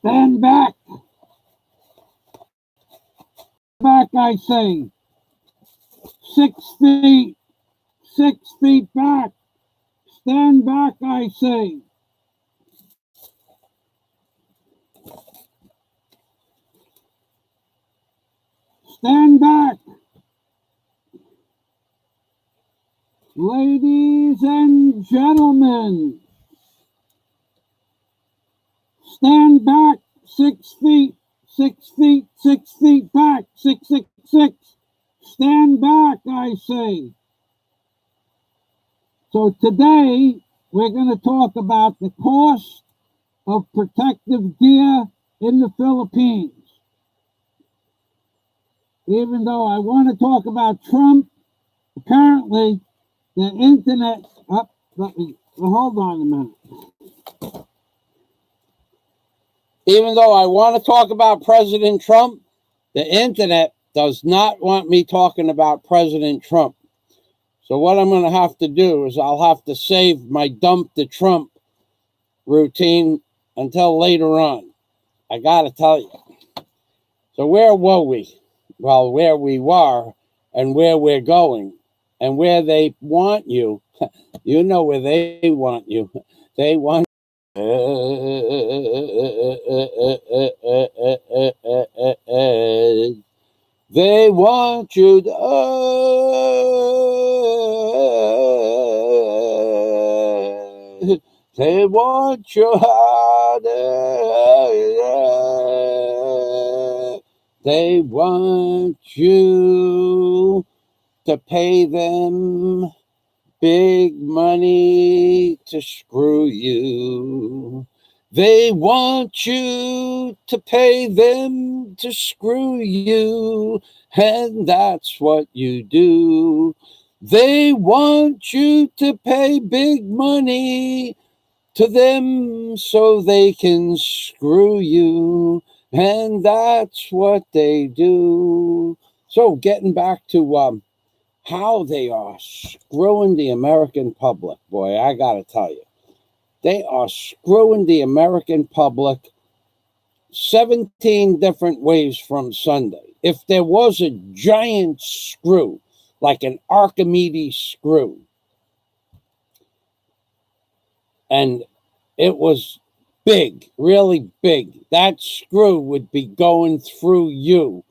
Stand back. Back, I say. 6 feet. 6 feet back. Stand back, I say. Stand back. Ladies and gentlemen, stand back 6 feet, 6 feet, 6 feet back, 6, 6, 6. Stand back, I say. So today, we're going to talk about the cost of protective gear in the Philippines. Even though I want to talk about Trump, apparently the internet... hold on a minute. Even though I want to talk about President Trump, the internet does not want me talking about President Trump. So what I'm going to have to do is I'll have to save my dump the Trump routine until later on. I got to tell you. So where were we? Well, where we were and where we're going and where they want you. You know where they want you. They want they want you to, they want your heart, they want you to pay them big money to screw you. They want you to pay them to screw you, and that's what you do. They want you to pay big money to them so they can screw you, and that's what they do. So getting back to how they are screwing the American public, boy, I gotta tell you. They are screwing the American public 17 different ways from Sunday. If there was a giant screw, like an Archimedes screw, and it was big, really big, that screw would be going through you.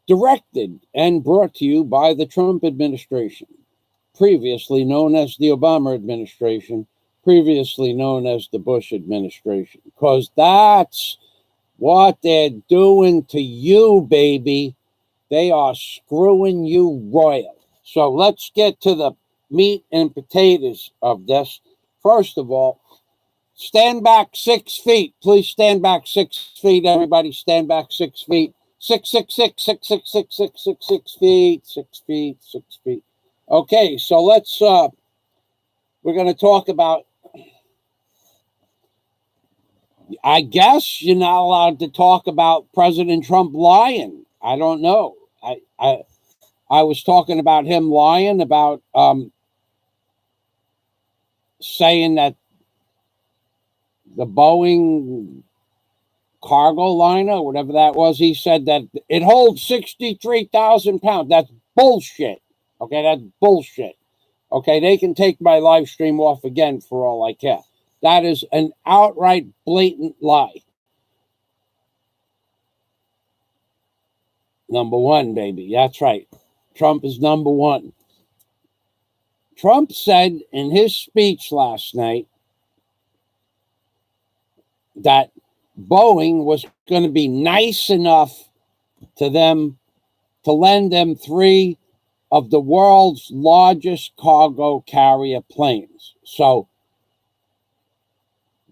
Directed and brought to you by the Trump administration, previously known as the Obama administration, previously known as the Bush administration, because that's what they're doing to you, baby. They are screwing you royal. So let's get to the meat and potatoes of this. First of all, stand back 6 feet. Please stand back 6 feet. Everybody stand back 6 feet. 6, 6, 6, 6, 6, 6, 6, 6, 6 feet, 6 feet, 6 feet. Okay, so let's, we're going to talk about, I guess you're not allowed to talk about President Trump lying. I don't know. I was talking about him lying about saying that the Boeing cargo liner, whatever that was, he said that it holds 63,000 pounds. That's bullshit. Okay, that's bullshit. Okay, they can take my live stream off again for all I care. That is an outright blatant lie. Number one, baby. That's right. Trump is number one. Trump said in his speech last night that Boeing was going to be nice enough to them to lend them 3 of the world's largest cargo carrier planes. So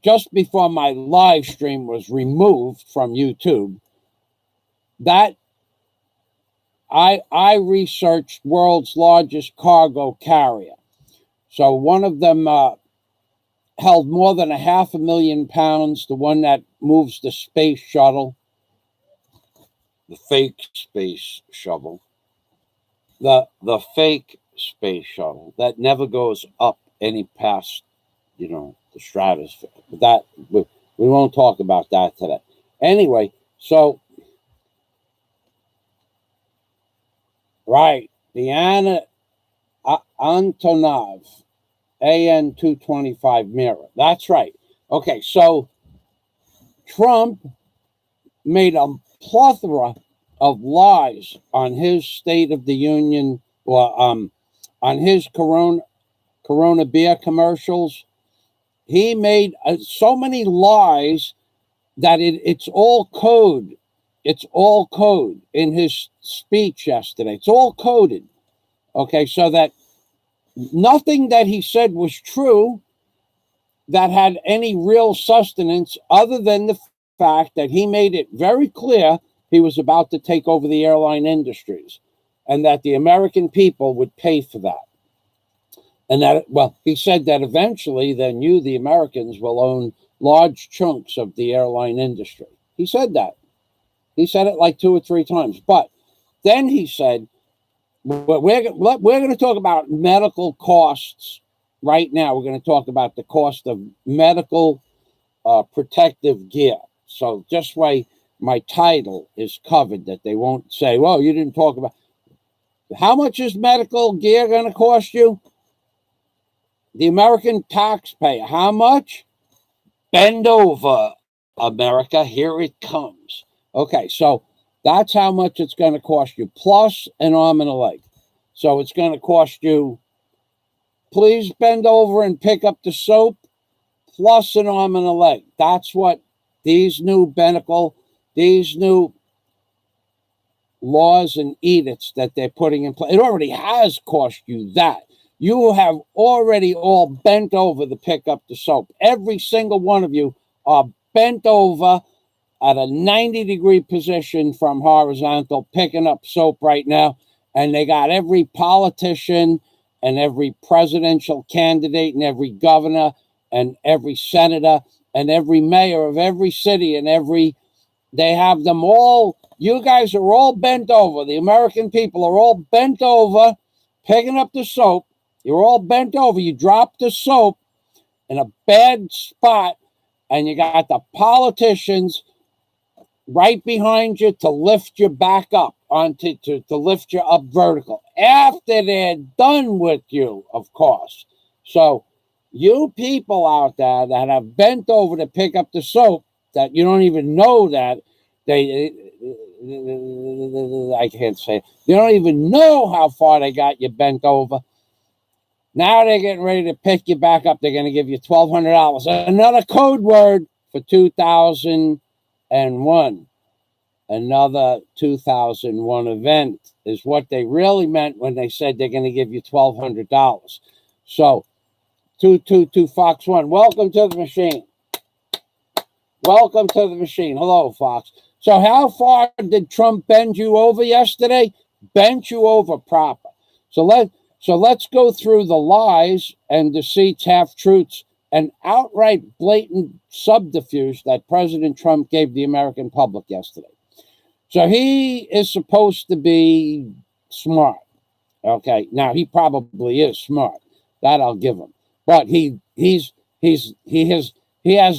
just before my live stream was removed from YouTube, that I researched world's largest cargo carrier. So one of them held more than 500,000 pounds, the one that moves the space shuttle, the fake space shuttle, the fake space shuttle that never goes up any past, the stratosphere. We won't talk about that today. Anyway, so, right, the Antonov AN-225 mirror. That's right. Okay, so Trump made a plethora of lies on his State of the Union, on his Corona beer commercials. He made so many lies that it's all code. It's all code in his speech yesterday. It's all coded. Okay, so that nothing that he said was true that had any real sustenance other than the fact that he made it very clear he was about to take over the airline industries and that the American people would pay for that. And that, well, he said that eventually then you, the Americans, will own large chunks of the airline industry. He said that. He said it like 2 or 3 times. But then he said, we're going to talk about medical costs right now. We're going to talk about the cost of medical protective gear. So just why my title is covered, that they won't say, well, you didn't talk about. How much is medical gear going to cost you? The American taxpayer. How much? Bend over, America. Here it comes. Okay, so that's how much it's going to cost you, plus an arm and a leg. So it's going to cost you, please bend over and pick up the soap, plus an arm and a leg. That's what these new laws and edicts that they're putting in place. It already has cost you that. You have already all bent over to pick up the soap. Every single one of you are bent over at a 90-degree position from horizontal, picking up soap right now. And they got every politician and every presidential candidate and every governor and every senator and every mayor of every city and they have them all. You guys are all bent over. The American people are all bent over, picking up the soap. You're all bent over. You drop the soap in a bad spot, and you got the politicians right behind you to lift you back up, to lift you up vertical after they're done with you, of course. So you people out there that have bent over to pick up the soap, that you don't even know that I can't say it. You don't even know how far they got you bent over. Now they're getting ready to pick you back up. They're going to give you $1,200. Another code word for 2001. Another 2001 event is what they really meant when they said they're going to give you $1,200. So 222 Fox 1, welcome to the machine. Welcome to the machine. Hello, Fox. So how far did Trump bend you over yesterday? Bent you over proper. So let's go through the lies and deceits, half-truths, and outright blatant subterfuge that President Trump gave the American public yesterday. So he is supposed to be smart. Okay, now he probably is smart. That I'll give him. But he has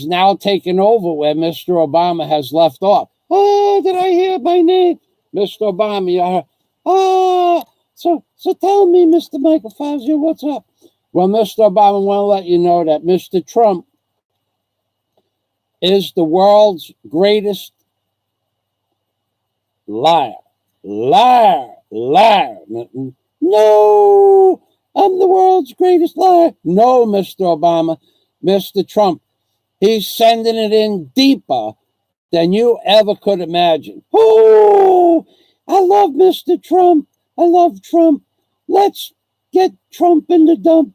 now taken over where Mr. Obama has left off. Oh, did I hear my name? Mr. Obama, you heard. Oh, so tell me, Mr. Michael Fazio, what's up? Well, Mr. Obama, I want to let you know that Mr. Trump is the world's greatest liar. Liar. No, I'm the world's greatest liar. No, Mr. Obama, Mr. Trump, he's sending it in deeper than you ever could imagine. Oh, I love Mr. Trump. I love Trump. Let's get Trump in the dump.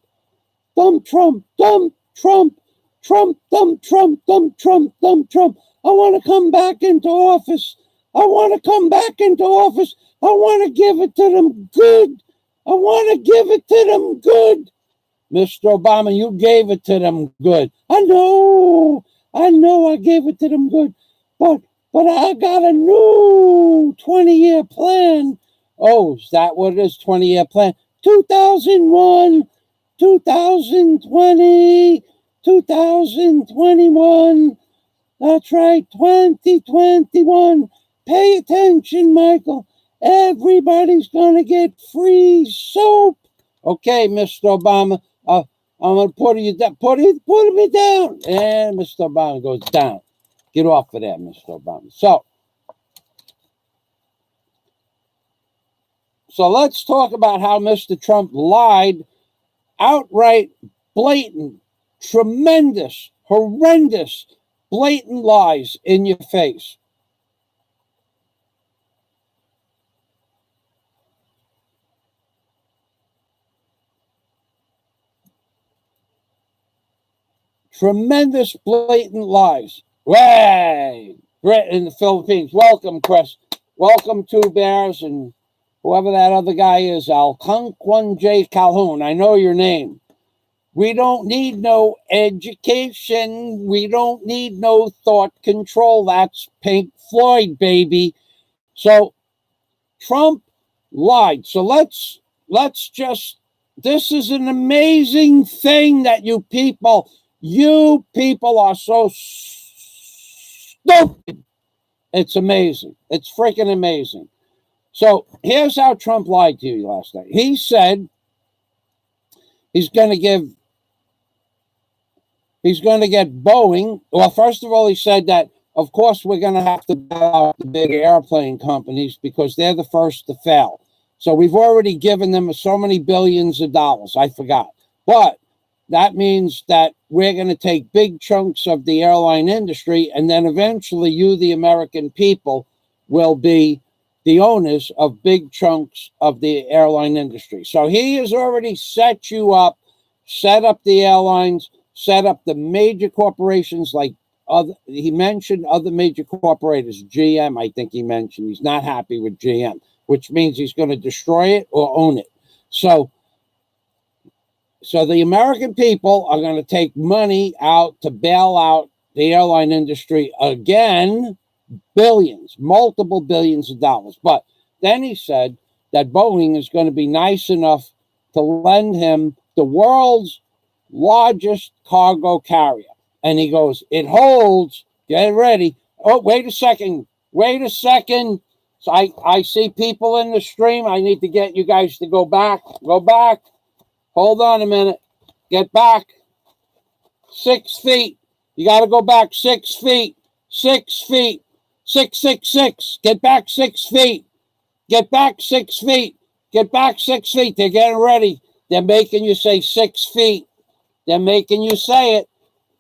Dump Trump. Dump Trump. Trump. Dump Trump. Dump Trump. Dump Trump. I want to come back into office. I want to come back into office. I want to give it to them good. I want to give it to them good. Mr. Obama, you gave it to them good. I know I gave it to them good. But I got a new 20-year plan. Oh, is that what it is? 20-year plan? 2001, 2020, 2021. That's right, 2021. Pay attention, Michael. Everybody's going to get free soap. Okay, Mr. Obama, I'm going to put you down. Put me down. And Mr. Obama goes down. Get off of there, Mr. Obama. So let's talk about how Mr. Trump lied, outright, blatant, tremendous, horrendous, blatant lies in your face. Tremendous, blatant lies. Way! Brett in the Philippines. Welcome, Chris. Welcome, Two Bears, and whoever that other guy is, Alconquan J. Calhoun. I know your name. We don't need no education. We don't need no thought control. That's Pink Floyd, baby. So Trump lied. So let's just, this is an amazing thing that you people are so stupid. It's amazing. It's freaking amazing. So here's how Trump lied to you last night. He said he's going to get Boeing. Well, first of all, he said that, of course, we're going to have to bail out the big airplane companies because they're the first to fail. So we've already given them so many billions of dollars. I forgot. But that means that we're going to take big chunks of the airline industry, and then eventually you, the American people, will be the owners of big chunks of the airline industry. So he has already set you up, set up the airlines, set up the major corporations like he mentioned other major corporators, GM, I think he mentioned. He's not happy with GM, which means he's going to destroy it or own it. So the American people are going to take money out to bail out the airline industry again, billions, multiple billions of dollars. But then he said that Boeing is going to be nice enough to lend him the world's largest cargo carrier. And he goes, it holds, get ready. Oh, wait a second. So I see people in the stream. I need to get you guys to go back. Hold on a minute. Get back 6 feet. You got to go back 6 feet. 6 feet. 666. Get back 6 feet. Get back 6 feet. Get back 6 feet. They're getting ready. They're making you say 6 feet. They're making you say it.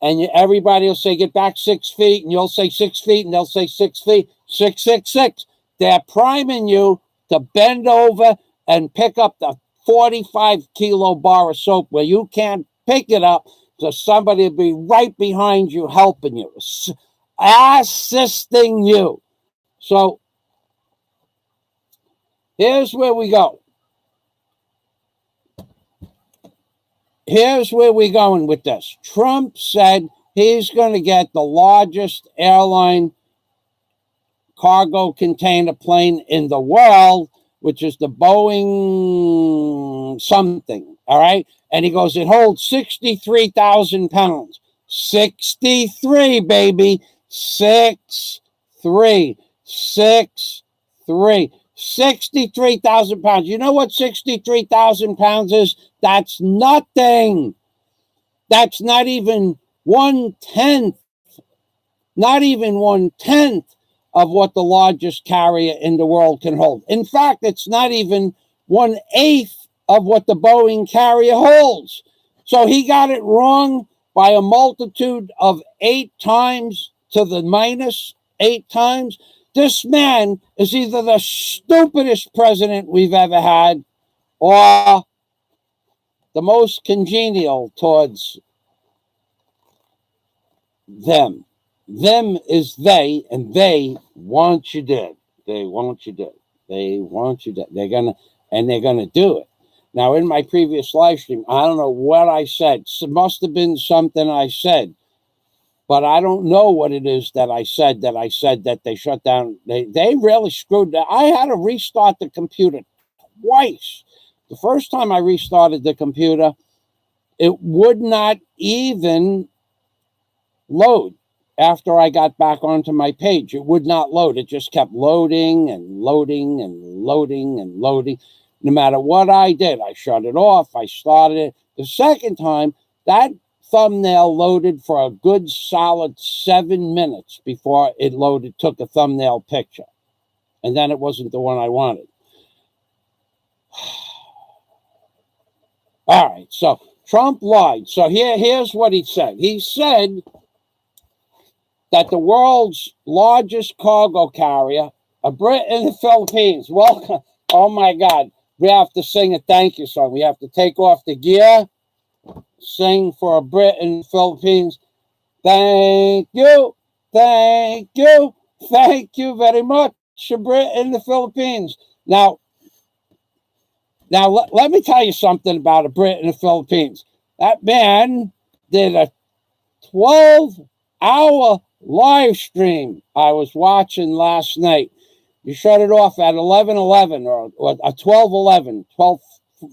And everybody will say, get back 6 feet. And you'll say 6 feet. And they'll say 6 feet. 666. They're priming you to bend over and pick up the 45-kilo bar of soap where you can't pick it up, so somebody will be right behind you helping you, assisting you. So here's where we go. Here's where we're going with this. Trump said he's going to get the largest airline cargo container plane in the world, which is the Boeing something, all right? And he goes, it holds 63,000 pounds. 63, baby. 63. 63,000 pounds. You know what 63,000 pounds is? That's nothing. That's not even 1/10. Not even 1/10 of what the largest carrier in the world can hold. In fact, it's not even 1/8 of what the Boeing carrier holds. So he got it wrong by a multitude of 8 times to the minus 8 times. This man is either the stupidest president we've ever had or the most congenial towards them. Them is they, and they want you dead. They want you dead. They want you dead. They're gonna do it. Now, in my previous live stream, I don't know what I said. It must have been something I said, but I don't know what it is that I said that they shut down. They really screwed that. I had to restart the computer twice. The first time I restarted the computer, it would not even load. after I got back onto my page, it would not load. It just kept loading and loading and loading and loading. No matter what I did, I shut it off, I started it. The second time, that thumbnail loaded for a good solid 7 minutes before it loaded, took a thumbnail picture. And then it wasn't the one I wanted. All right, so Trump lied. So here's what he said. He said that the world's largest cargo carrier, a Brit in the Philippines. Welcome. Oh my God. We have to sing a thank you song. We have to take off the gear, sing for a Brit in the Philippines. Thank you. Thank you. Thank you very much, a Brit in the Philippines. Now let me tell you something about a Brit in the Philippines. That man did a 12-hour live stream I was watching last night. You shut it off at 11:11 or 12:11, 12,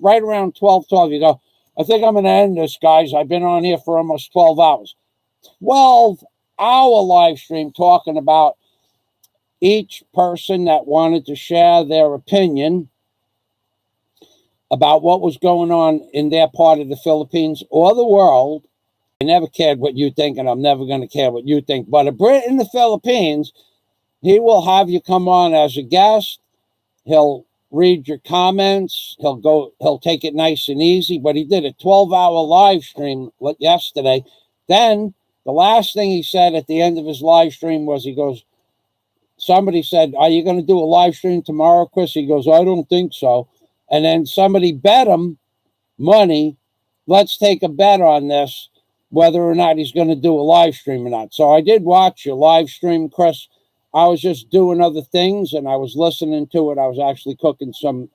right around 12:12. You go, I think I'm going to end this, guys. I've been on here for almost 12 hours. 12-hour live stream talking about each person that wanted to share their opinion about what was going on in their part of the Philippines or the world. I never cared what you think, and I'm never going to care what you think. But a Brit in the Philippines, he will have you come on as a guest. He'll read your comments. He'll take it nice and easy. But he did a 12-hour live stream yesterday. Then the last thing he said at the end of his live stream was, he goes, somebody said, are you going to do a live stream tomorrow, Chris? He goes, I don't think so. And then somebody bet him money. Let's take a bet on this, whether or not he's going to do a live stream or not. So I did watch your live stream, Chris. I was just doing other things, and I was listening to it. I was actually cooking some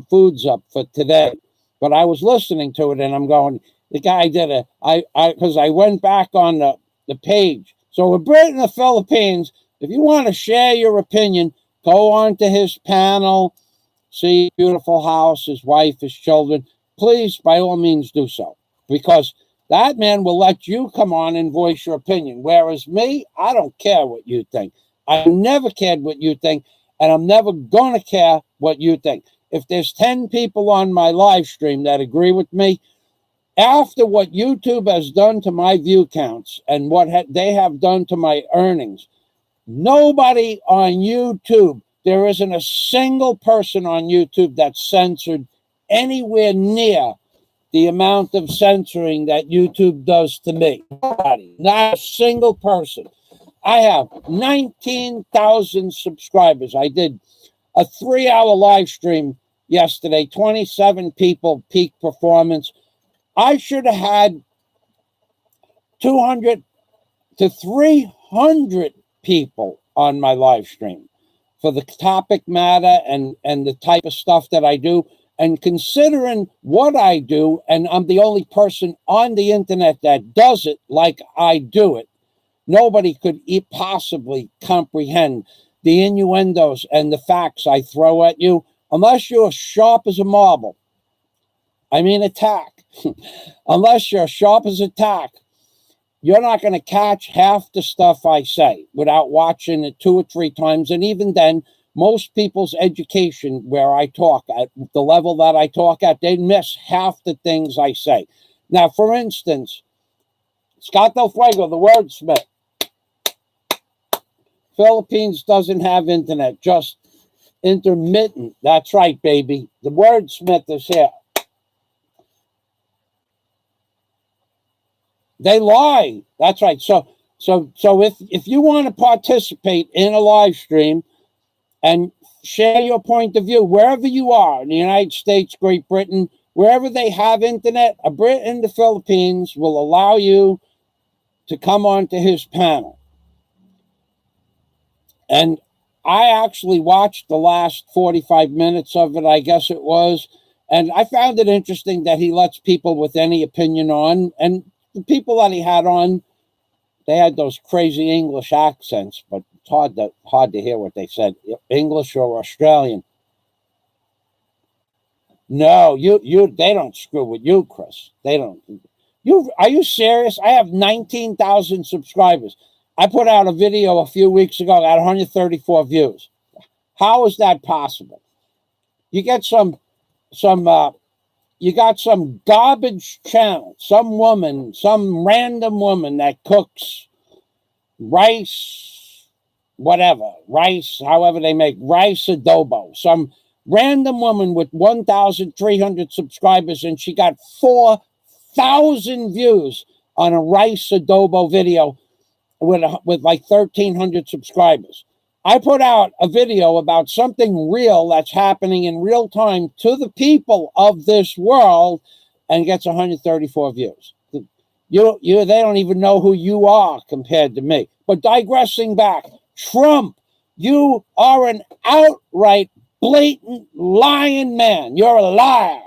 foods up for today. But I was listening to it, and I'm going, the guy did it. Because I went back on the page. So we're Brit in the Philippines. If you want to share your opinion, go on to his panel, see his beautiful house, his wife, his children. Please, by all means, do so. Because that man will let you come on and voice your opinion. Whereas me, I don't care what you think. I never cared what you think, and I'm never going to care what you think. If there's 10 people on my live stream that agree with me, after what YouTube has done to my view counts and what they have done to my earnings, nobody on YouTube, there isn't a single person on YouTube that's censored anywhere near the amount of censoring that YouTube does to me. Nobody, not a single person. I have 19,000 subscribers. I did a 3-hour live stream yesterday, 27 people, peak performance. I should have had 200 to 300 people on my live stream for the topic matter and the type of stuff that I do. And considering what I do, and I'm the only person on the internet that does it like I do it, nobody could possibly comprehend the innuendos and the facts I throw at you unless you're sharp as a marble. I mean attack. Unless you're sharp as a tack, you're not going to catch half the stuff I say without watching it 2 or 3 times. And even then, most people's education where I talk at the level that I talk at, they miss half the things I say. Now, for instance, Scott Del Fuego, the wordsmith. Philippines doesn't have internet, just intermittent. That's right, baby. The wordsmith is here. They lie. That's right. So if you want to participate in a live stream and share your point of view wherever you are in the United States, Great Britain, wherever they have internet, a Brit in the Philippines will allow you to come onto his panel. And I actually watched the last 45 minutes of it, I guess it was, and I found it interesting that he lets people with any opinion on, and the people that he had on, they had those crazy English accents, but it's hard to hear what they said. English or Australian. No, they don't screw with you, Chris. They don't. Are you serious? I have 19,000 subscribers. I put out a video a few weeks ago, got 134 views. How is that possible? You get you got some garbage channel, some random woman that cooks rice, however they make rice adobo. Some random woman with 1,300 subscribers, and she got 4,000 views on a rice adobo video with like 1,300 subscribers. I put out a video about something real that's happening in real time to the people of this world and gets 134 views. They don't even know who you are compared to me. But digressing back, Trump, you are an outright blatant lying man. You're a liar.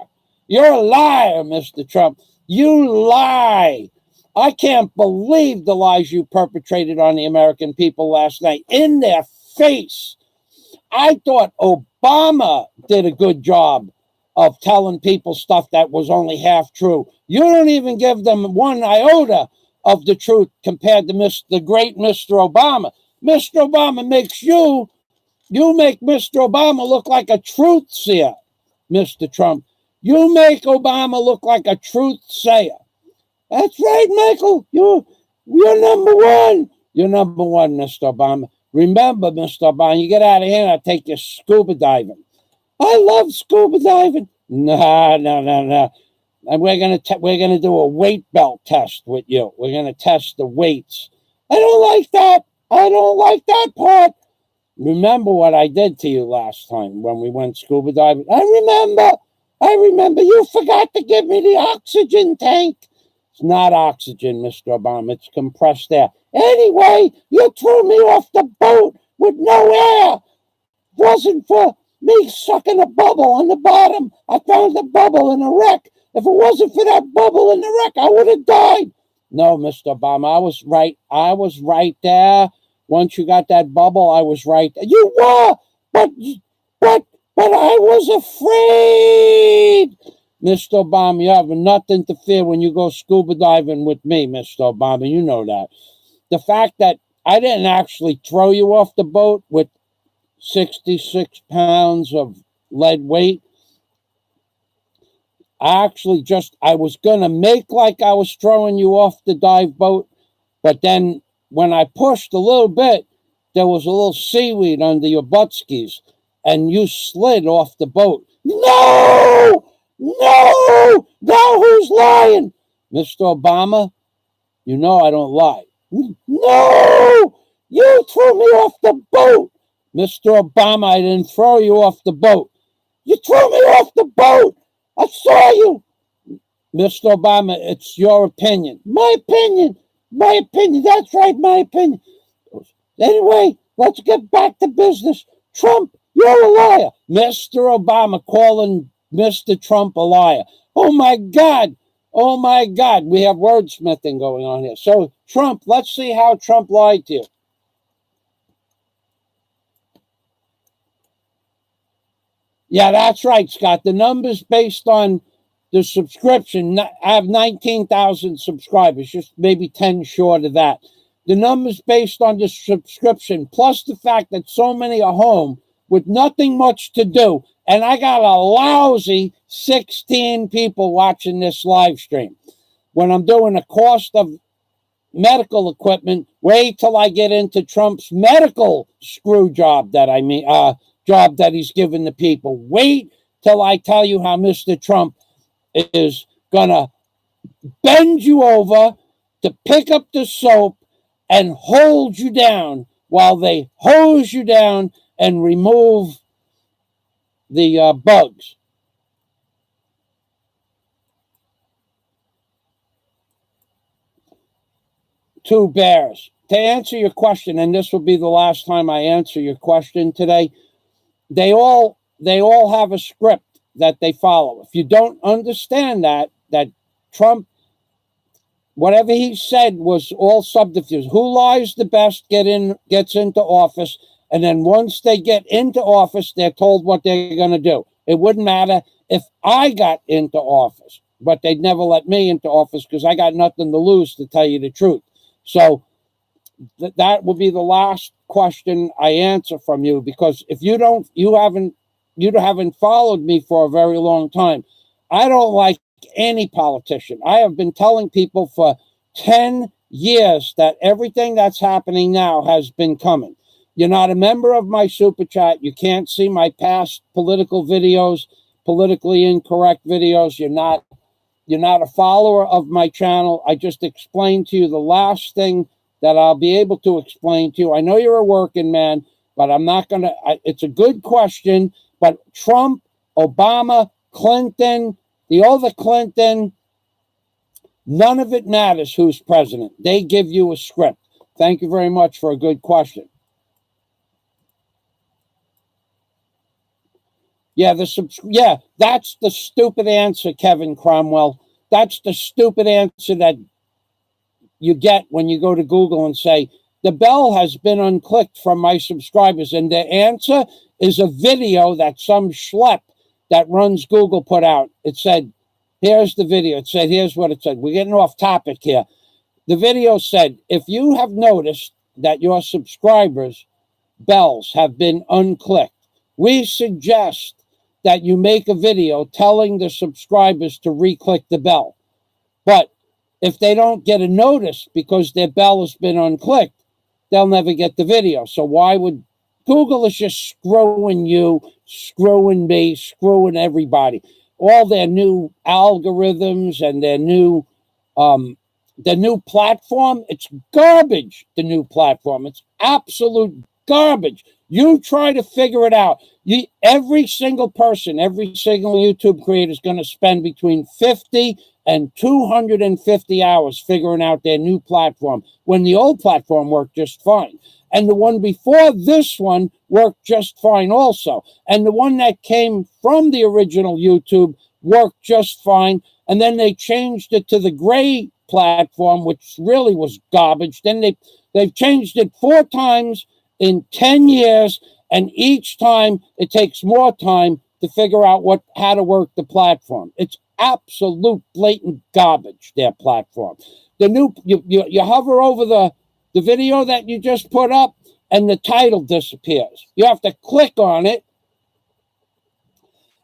You're a liar, Mr. Trump. You lie. I can't believe the lies you perpetrated on the American people last night in their face. I thought Obama did a good job of telling people stuff that was only half true. You don't even give them one iota of the truth compared to the great Mr. Obama. Mr. Obama makes you make Mr. Obama look like a truth sayer, Mr. Trump. You make Obama look like a truth sayer. That's right, Michael. You're number one. You're number one, Mr. Obama. Remember, Mr. Obama, you get out of here and I'll take you scuba diving. I love scuba diving. No. And we're gonna do a weight belt test with you. We're gonna test the weights. I don't like that. I don't like that part. Remember what I did to you last time when we went scuba diving? I remember. You forgot to give me the oxygen tank. It's not oxygen, Mr. Obama. It's compressed air. Anyway, you threw me off the boat with no air. It wasn't for me sucking a bubble on the bottom. I found a bubble in a wreck. If it wasn't for that bubble in the wreck, I would have died. No, Mr. Obama, I was right. I was right there. Once you got that bubble, I was right there. You were, but I was afraid. Mr. Obama, you have nothing to fear when you go scuba diving with me, Mr. Obama. You know that. The fact that I didn't actually throw you off the boat with 66 pounds of lead weight. I was going to make like I was throwing you off the dive boat, but then when I pushed a little bit, there was a little seaweed under your butt skis, and you slid off the boat. No! Now who's lying? Mr. Obama, you know I don't lie. No! You threw me off the boat. Mr. Obama, I didn't throw you off the boat. You threw me off the boat. I saw you. Mr. Obama, it's your opinion. My opinion. That's right, my opinion. Anyway, let's get back to business. Trump, you're a liar. Mr. Obama calling Mr. Trump a liar. Oh, my God. We have wordsmithing going on here. So, Trump, let's see how Trump lied to you. Yeah, that's right, Scott. The numbers based on the subscription, I have 19,000 subscribers, just maybe 10 short of that. The numbers based on the subscription, plus the fact that so many are home with nothing much to do, and I got a lousy 16 people watching this live stream. When I'm doing a cost of medical equipment, wait till I get into Trump's medical screw job job that he's given the people. Wait till I tell you how Mr. Trump is gonna bend you over to pick up the soap and hold you down while they hose you down and remove the bugs. Two bears. To answer your question, and this will be the last time I answer your question today, they all have a script that they follow. If you don't understand that Trump, whatever he said was all subterfuge. Who lies the best gets into office, and then once they get into office, they're told what they're going to do. It wouldn't matter if I got into office. but they'd never let me into office because I got nothing to lose, to tell you the truth. So that will be the last question I answer from you, because if you haven't followed me for a very long time. I don't like any politician. I have been telling people for 10 years that everything that's happening now has been coming. You're not a member of my super chat. You can't see my past political videos, politically incorrect videos. You're not a follower of my channel. I just explained to you the last thing that I'll be able to explain to you. I know you're a working man, but I'm not going to. It's a good question, but Trump, Obama, Clinton, the other Clinton, none of it matters who's president. They give you a script. Thank you very much for a good question. Yeah, that's the stupid answer, Kevin Cromwell. That's the stupid answer that you get when you go to Google and say, the bell has been unclicked from my subscribers. And the answer is a video that some schlep that runs Google put out. It said, here's the video. It said, here's what it said. We're getting off topic here. The video said, if you have noticed that your subscribers' bells have been unclicked, we suggest that you make a video telling the subscribers to re-click the bell. But if they don't get a notice because their bell has been unclicked, they'll never get the video. So why would Google is just screwing you, screwing me, screwing everybody. All their new algorithms and their new platform, it's garbage, the new platform. It's absolute garbage. You try to figure it out. Every single person, every single YouTube creator is going to spend between 50 and 250 hours figuring out their new platform, when the old platform worked just fine. And the one before this one worked just fine also. And the one that came from the original YouTube worked just fine. And then they changed it to the gray platform, which really was garbage. Then they've changed it 4 times in 10 years, and each time it takes more time to figure out how to work the platform. It's absolute blatant garbage, their platform. The new you hover over the video that you just put up, and the title disappears. You have to click on it,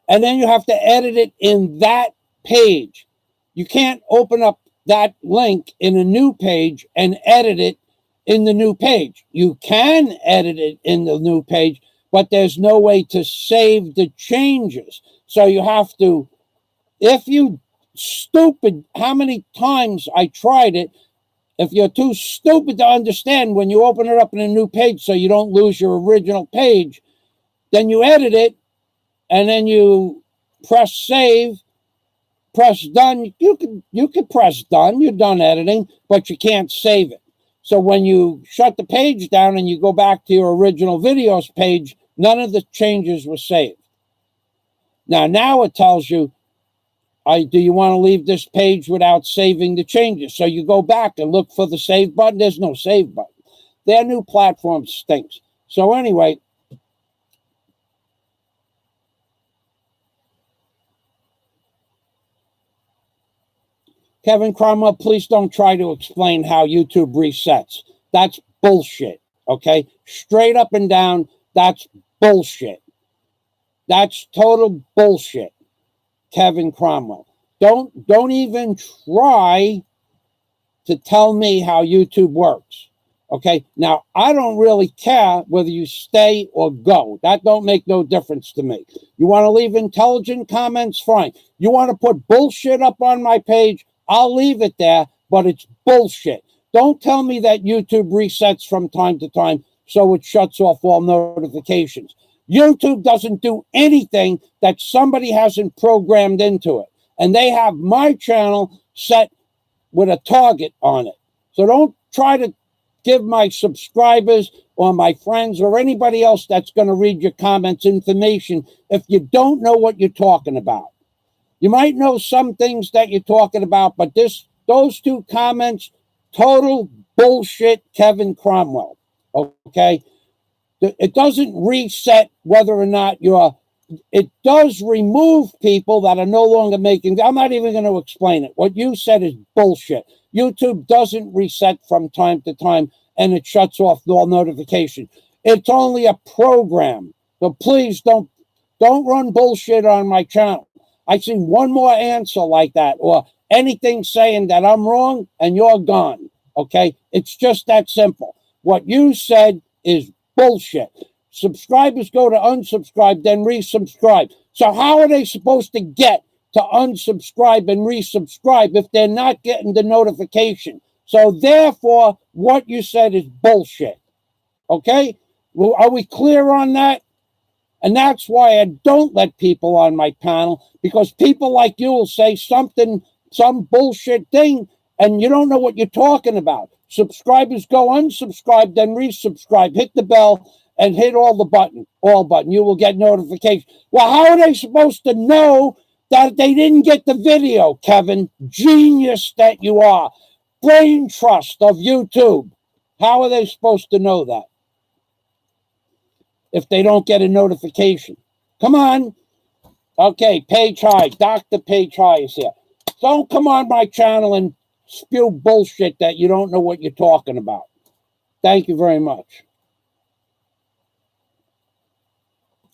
and then you have to edit it in that page. You can't open up that link in a new page and edit it in the new page. You can edit it in the new page, but there's no way to save the changes. So you have to, how many times I tried it, if you're too stupid to understand when you open it up in a new page so you don't lose your original page, then you edit it, and then you press save, press done. You could press done, you're done editing, but you can't save it. So when you shut the page down and you go back to your original videos page, none of the changes were saved. Now it tells you, do you want to leave this page without saving the changes? So you go back and look for the save button. There's no save button. Their new platform stinks. So anyway, Kevin Cromwell, please don't try to explain how YouTube resets. That's bullshit, okay? Straight up and down, that's bullshit. That's total bullshit, Kevin Cromwell. Don't even try to tell me how YouTube works, okay? Now, I don't really care whether you stay or go. That don't make no difference to me. You want to leave intelligent comments? Fine. You want to put bullshit up on my page? I'll leave it there, but it's bullshit. Don't tell me that YouTube resets from time to time so it shuts off all notifications. YouTube doesn't do anything that somebody hasn't programmed into it. And they have my channel set with a target on it. So don't try to give my subscribers or my friends or anybody else that's going to read your comments information if you don't know what you're talking about. You might know some things that you're talking about, but those 2 comments, total bullshit, Kevin Cromwell, okay? It doesn't reset whether or not you're it does remove people that are no longer making. I'm not even going to explain it. What you said is bullshit. YouTube doesn't reset from time to time, and it shuts off all notifications. It's only a program. So please don't run bullshit on my channel. I see one more answer like that, or anything saying that I'm wrong, and you're gone. Okay? It's just that simple. What you said is bullshit. Subscribers go to unsubscribe, then resubscribe. So how are they supposed to get to unsubscribe and resubscribe if they're not getting the notification? So therefore, what you said is bullshit. Okay? Well, are we clear on that? And that's why I don't let people on my panel, because people like you will say something, some bullshit thing, and you don't know what you're talking about. Subscribers go unsubscribe, then resubscribe, hit the bell, and hit all button. You will get notifications. Well, how are they supposed to know that they didn't get the video, Kevin? Genius that you are. Brain trust of YouTube. How are they supposed to know that if they don't get a notification? Come on. Okay, Page High. Dr. Page High is here. Don't come on my channel and spew bullshit that you don't know what you're talking about. Thank you very much.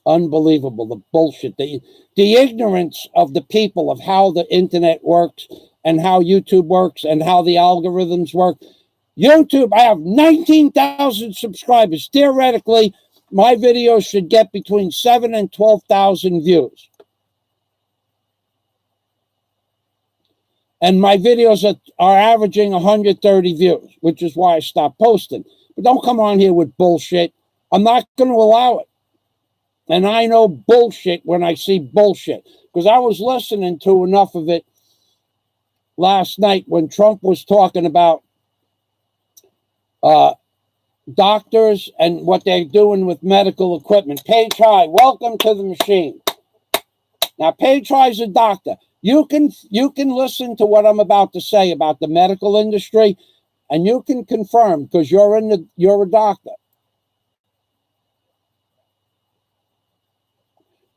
Unbelievable, the bullshit, the ignorance of the people of how the internet works and how YouTube works and how the algorithms work. YouTube, I have 19,000 subscribers. Theoretically, my videos should get between 7,000 and 12,000 views. And my videos are averaging 130 views, which is why I stopped posting. But don't come on here with bullshit. I'm not going to allow it. And I know bullshit when I see bullshit, because I was listening to enough of it last night when Trump was talking about doctors and what they're doing with medical equipment. Page High, welcome to the machine. Now, Page High is a doctor. You can listen to what I'm about to say about the medical industry, and you can confirm, because you're a doctor.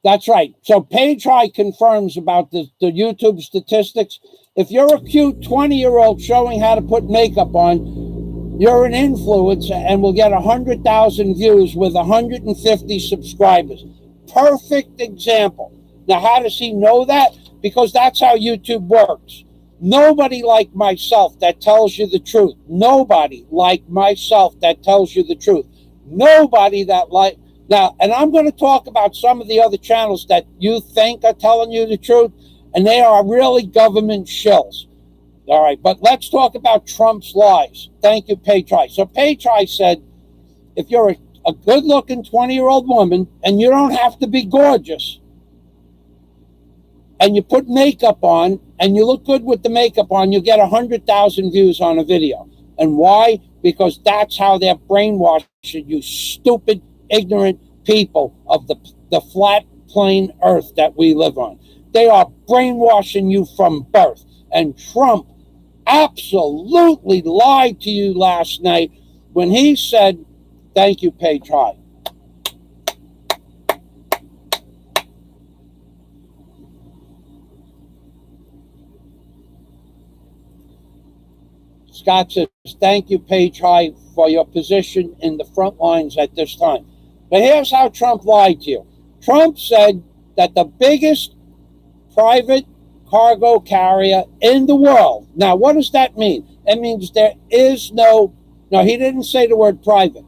That's right. So Page High confirms about the YouTube statistics. If you're a cute 20-year-old showing how to put makeup on, you're an influencer and will get 100,000 views with 150 subscribers. Perfect example. Now, how does he know that? Because that's how YouTube works. Nobody like myself that tells you the truth. Nobody like myself that tells you the truth. Nobody that like... Now, and I'm going to talk about some of the other channels that you think are telling you the truth, and they are really government shills. All right, but let's talk about Trump's lies. Thank you, Page High. So Page High said, if you're a good-looking 20-year-old woman, and you don't have to be gorgeous, and you put makeup on, and you look good with the makeup on, you get 100,000 views on a video. And why? Because that's how they're brainwashing you, stupid, ignorant people of the flat plane earth that we live on. They are brainwashing you from birth. And Trump absolutely lied to you last night when he said, thank you, Page High. Scott says, thank you, Page High, for your position in the front lines at this time. But here's how Trump lied to you. Trump said that the biggest private cargo carrier in the world. Now, what does that mean? It means there is no, he didn't say the word private.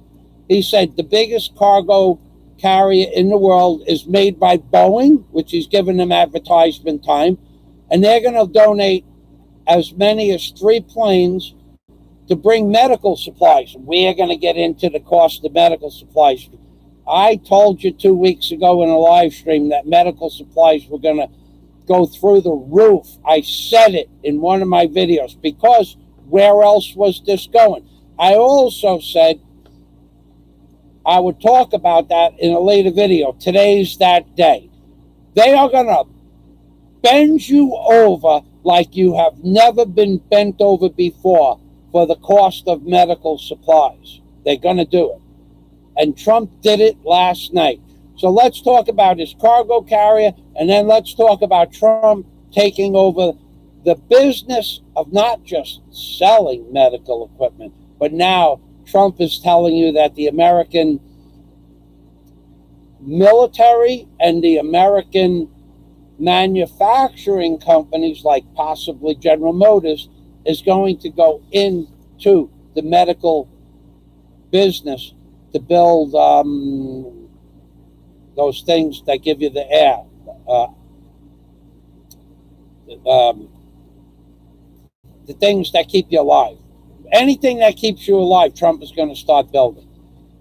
He said the biggest cargo carrier in the world is made by Boeing, which he's given them advertisement time, and they're going to donate as many as 3 planes to bring medical supplies. We're going to get into the cost of medical supplies. I told you 2 weeks ago in a live stream that medical supplies were going to go through the roof. I said it in one of my videos, because where else was this going? I also said I would talk about that in a later video. Today's that day. They are going to bend you over like you have never been bent over before for the cost of medical supplies. They're going to do it. And Trump did it last night. So let's talk about his cargo carrier, and then let's talk about Trump taking over the business of not just selling medical equipment, but now Trump is telling you that the American military and the American manufacturing companies, like possibly General Motors, is going to go into the medical business to build those things that give you the air, the things that keep you alive. Anything that keeps you alive, Trump is going to start building.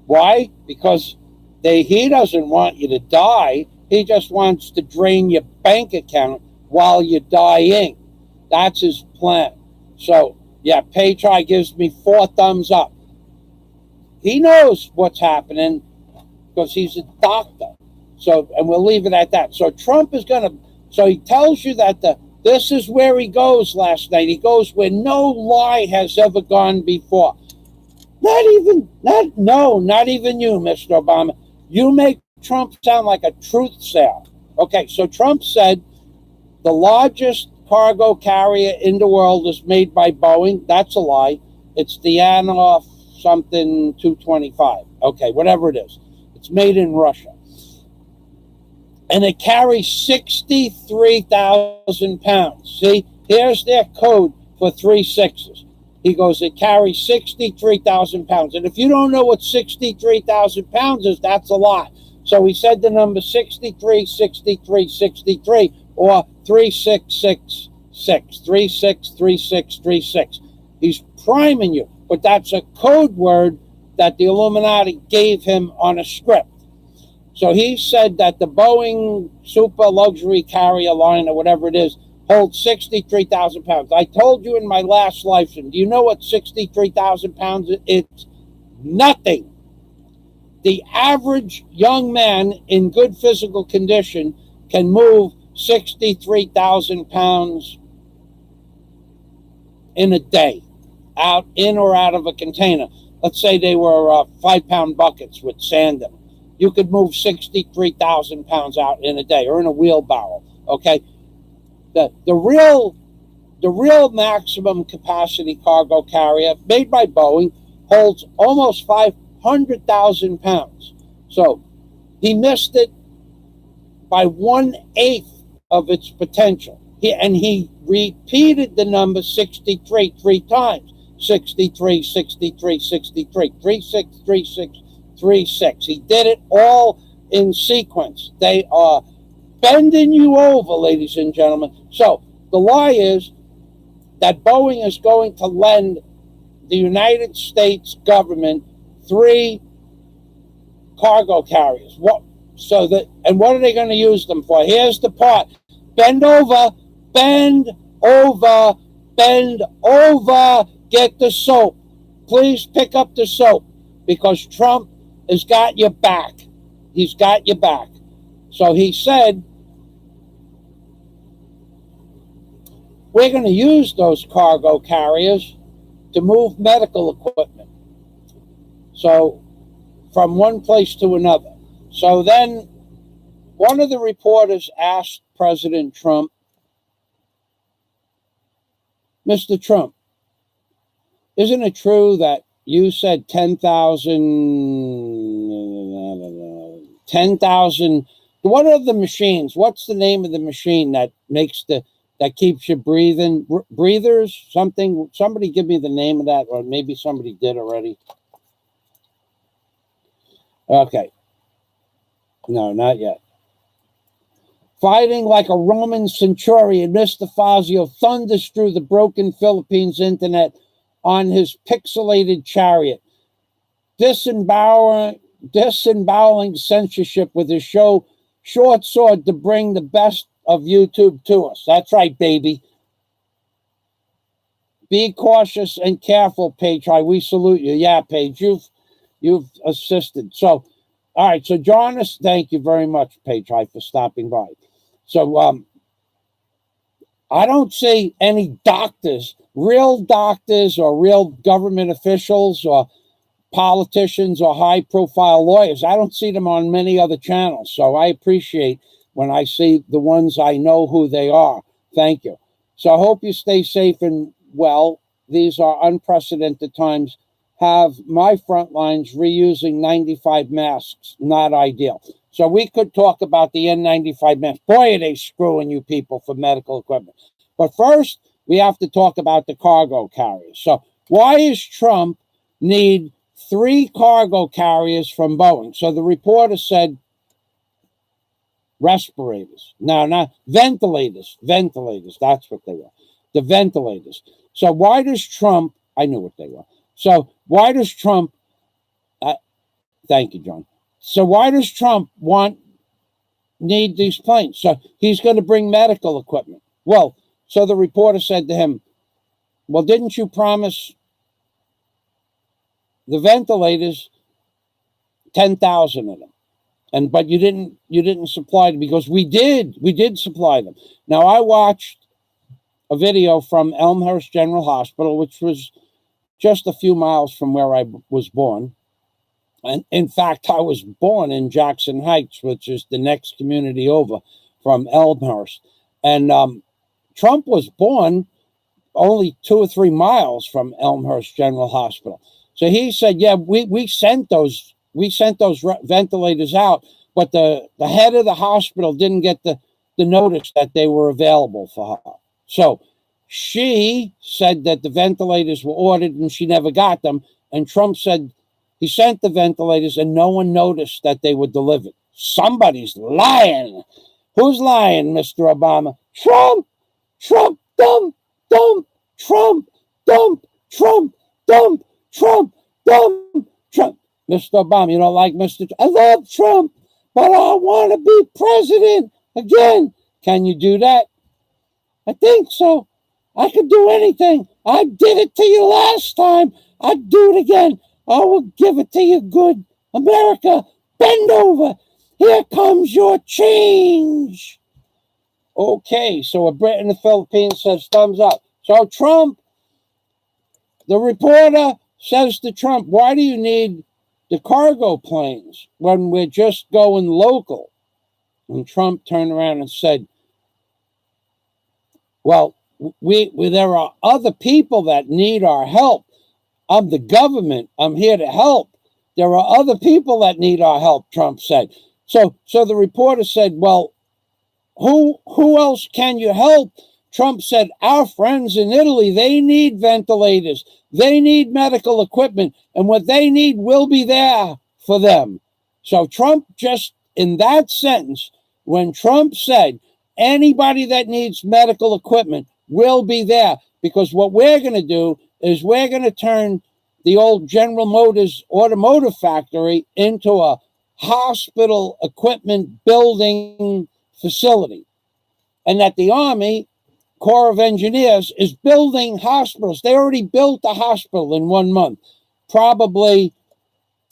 Why? Because he doesn't want you to die. He just wants to drain your bank account while you're dying. That's his plan. So, yeah, Patri gives me 4 thumbs up. He knows what's happening because he's a doctor. So, and we'll leave it at that. So Trump is going to, so he tells you that this is where he goes last night. He goes where no lie has ever gone before. Not even you, Mr. Obama. You make Trump sound like a truth sayer. Okay, so Trump said the largest cargo carrier in the world is made by Boeing. That's a lie. It's the N95 something 225. Okay, whatever it is. It's made in Russia. And it carries 63,000 pounds. See, here's their code for 3 6s. He goes, it carries 63,000 pounds. And if you don't know what 63,000 pounds is, that's a lot. So he said the number 63, 63, 63, or 3666, 363636. He's priming you, but that's a code word that the Illuminati gave him on a script. So he said that the Boeing super luxury carrier line, or whatever it is, holds 63,000 pounds. I told you in my last live stream, do you know what 63,000 pounds is? It's nothing. The average young man in good physical condition can move 63,000 pounds in a day, in or out of a container. Let's say they were 5-pound buckets with sand in them. You could move 63,000 pounds out in a day, or in a wheelbarrow. Okay, the real maximum capacity cargo carrier made by Boeing holds almost 500,000 pounds. So he missed it by 1/8 of its potential. He repeated the number 63 3 times. 63, 63, 63, 36, 36, 36. He did it all in sequence. They are bending you over, ladies and gentlemen. So the lie is that Boeing is going to lend the United States government 3 cargo carriers. What are they going to use them for? Here's the part. Bend over, bend over, bend over. Get the soap. Please pick up the soap, because Trump has got your back. He's got your back. So he said, we're going to use those cargo carriers to move medical equipment. So from one place to another. So then one of the reporters asked President Trump, Mr. Trump, isn't it true that you said 10,000, what are the machines? What's the name of the machine that keeps you breathing? Breathers? Something? Somebody give me the name of that, or maybe somebody did already. Okay. No, not yet. Fighting like a Roman centurion, Mr. Fazio thunders through the broken Philippines internet on his pixelated chariot, disemboweling censorship with his show Short Sword to bring the best of YouTube to us. That's right, baby. Be cautious and careful, Paige. We salute you. Yeah, Paige, you've assisted. So, all right. So, join us. Thank you very much, Paige, for stopping by. So, I don't see any doctors, real doctors or real government officials or politicians or high-profile lawyers. I don't see them on many other channels, so I appreciate when I see the ones I know who they are. Thank you. So I hope you stay safe and well. These are unprecedented times. Have my front lines reusing 95 masks, not ideal. So we could talk about the N95 mask. Boy, are they screwing you people for medical equipment. But first, we have to talk about the cargo carriers. So why does Trump need 3 cargo carriers from Boeing? So the reporter said respirators. No, not ventilators. Ventilators, that's what they were. The ventilators. So why does Trump, I knew what they were. So why does Trump, thank you, John. So why does Trump need these planes? So he's going to bring medical equipment. Well, so the reporter said to him, well, didn't you promise the ventilators 10,000 of them? But you didn't supply them. Because we did supply them. Now I watched a video from Elmhurst General Hospital, which was just a few miles from where I was born. And in fact, I was born in Jackson Heights, which is the next community over from Elmhurst. And Trump was born only 2 or 3 miles from Elmhurst General Hospital. So he said, yeah, we sent those ventilators out, but the head of the hospital didn't get the notice that they were available for her. So she said that the ventilators were ordered and she never got them. And Trump said he sent the ventilators and no one noticed that they were delivered. Somebody's lying. Who's lying, Mr. Obama? Trump, dump, Trump, dump, Trump, dump, Trump, dump, Trump. Mr. Obama, you don't like Mr. I love Trump, but I want to be president again. Can you do that? I think so. I could do anything. I did it to you last time. I'd do it again. I will give it to you good. America, bend over. Here comes your change. Okay, so a Brit in the Philippines says thumbs up. So Trump, the reporter says to Trump, why do you need the cargo planes when we're just going local? And Trump turned around and said, well, there are other people that need our help. I'm the government. I'm here to help. There are other people that need our help, Trump said. So the reporter said, well, who else can you help? Trump said, our friends in Italy, they need ventilators. They need medical equipment. And what they need will be there for them. So Trump just, in that sentence, when Trump said, anybody that needs medical equipment will be there, because what we're going to do is we're going to turn the old General Motors automotive factory into a hospital equipment building facility. And that the Army Corps of Engineers is building hospitals. They already built a hospital in 1 month. Probably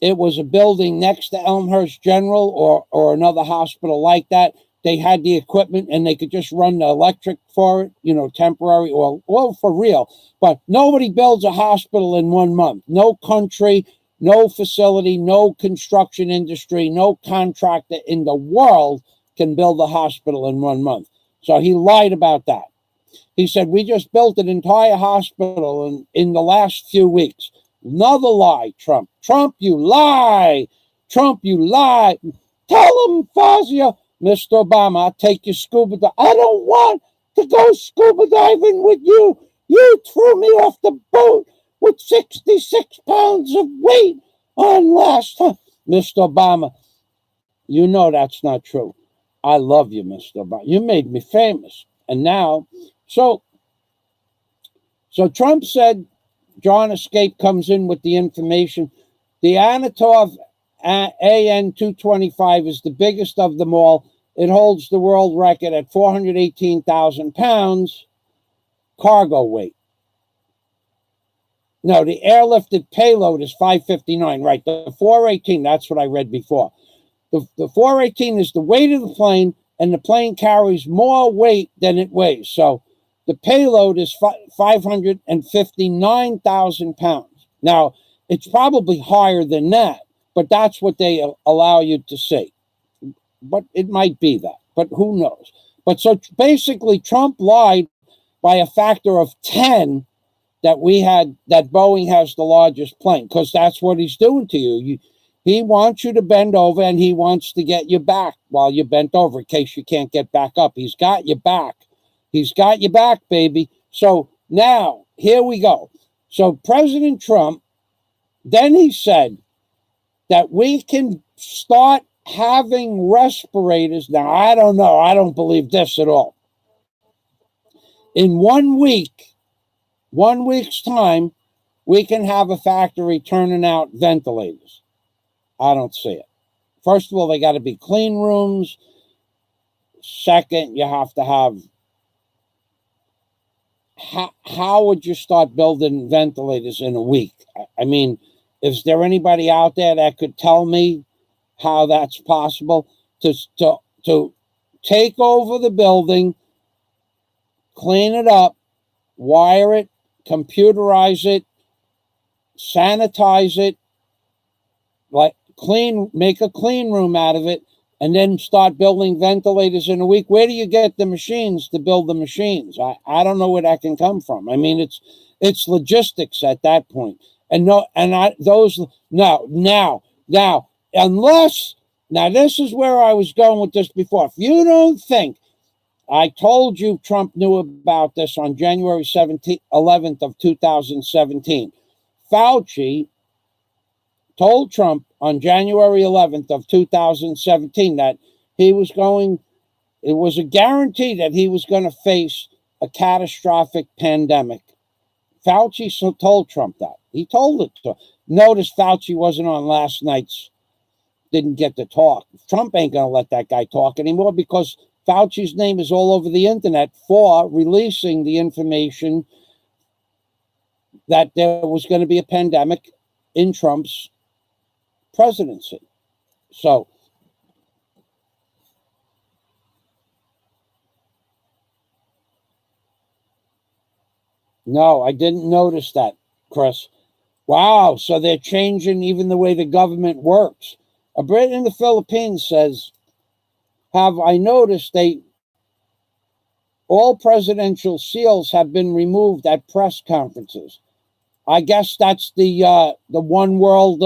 it was a building next to Elmhurst General or another hospital like that. They had the equipment and they could just run the electric for it, temporary or for real. But nobody builds a hospital in 1 month. No country, no facility, no construction industry, no contractor in the world can build a hospital in 1 month. So he lied about that. He said, we just built an entire hospital in the last few weeks. Another lie, Trump. Trump, you lie. Trump, you lie. Tell him, Fazio, Mr. Obama, I'll take you scuba diving. I don't want to go scuba diving with you. You threw me off the boat with 66 pounds of weight on last time. Mr. Obama, you know that's not true. I love you, Mr. Obama. You made me famous. And now, so Trump said, John Escape comes in with the information. The Antonov AN-225 is the biggest of them all. It holds the world record at 418,000 pounds cargo weight. No, the airlifted payload is 559, right? The 418, that's what I read before. The 418 is the weight of the plane, and the plane carries more weight than it weighs. So the payload is 559,000 pounds. Now, It's probably higher than that, but that's what they allow you to see. But it might be that, but who knows? But so basically, Trump lied by a factor of 10 that Boeing has the largest plane, because that's what he's doing to you. He wants you to bend over, and he wants to get you back while you're bent over in case you can't get back up. He's got you back. He's got you back, baby. So now, here we go. So President Trump, then he said that we can start having respirators. Now, I don't know. I don't believe this at all. In 1 week's time, we can have a factory turning out ventilators. I don't see it. First of all, they got to be clean rooms. Second, you have to have... How would you start building ventilators in a week? I mean, is there anybody out there that could tell me how that's possible? To take over the building, clean it up, wire it, computerize it, sanitize it, make a clean room out of it, and then start building ventilators in a week. Where do you get the machines to build the machines? I don't know where that can come from. I mean, it's logistics at that point. Unless now this is where I was going with this before. If you don't think, I told you Trump knew about this on January 11th of 2017. Fauci told Trump on January 11th of 2017 that it was a guarantee that he was going to face a catastrophic pandemic. Fauci told Trump that. He told it to him. Notice Fauci wasn't on last night's, didn't get to talk. Trump ain't going to let that guy talk anymore because Fauci's name is all over the internet for releasing the information that there was going to be a pandemic in Trump's presidency. So no, I didn't notice that, Chris. Wow, so they're changing even the way the government works. A Brit in the Philippines says, have I noticed all presidential seals have been removed at press conferences? I guess that's the one world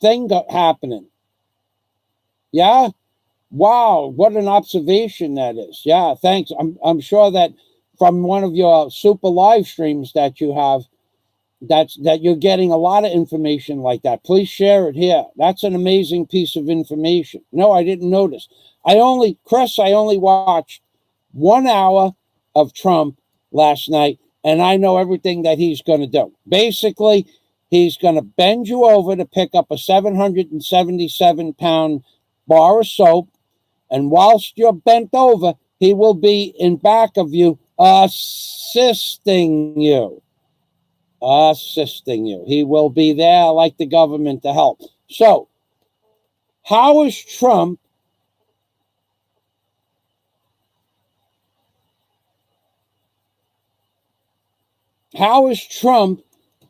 thing happening. Yeah. Wow, what an observation that is. Yeah, thanks. I'm sure that from one of your super live streams that you have, that you're getting a lot of information like that. Please share it here. That's an amazing piece of information. No, I didn't notice. I only watched 1 hour of Trump last night, and I know everything that he's going to do. Basically, he's going to bend you over to pick up a 777-pound bar of soap, and whilst you're bent over, he will be in back of you, assisting you. He will be there like the government to help. So, how is Trump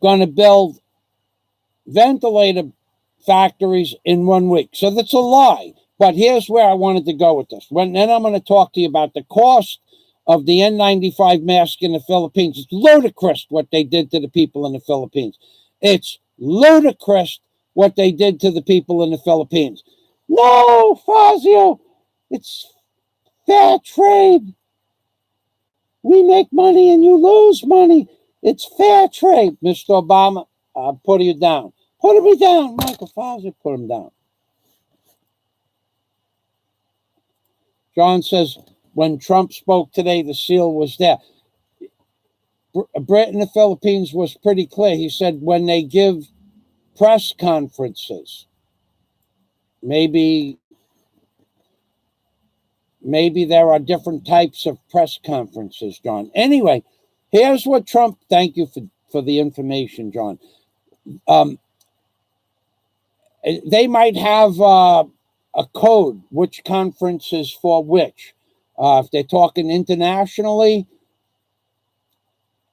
going to build ventilator factories in 1 week? So that's a lie. But here's where I wanted to go with this. Then I'm going to talk to you about the cost of the N95 mask in the Philippines. It's ludicrous what they did to the people in the Philippines. It's ludicrous what they did to the people in the Philippines. No, Fazio, it's fair trade. We make money and you lose money. It's fair trade, Mr. Obama. I'll put you down. Put me down, Michael Fazio. Put him down. John says, when Trump spoke today, the seal was there. Brett in the Philippines was pretty clear. He said when they give press conferences, maybe there are different types of press conferences, John. Anyway, here's what Trump, thank you for the information, John. They might have a code, which conference is for which. If they're talking internationally,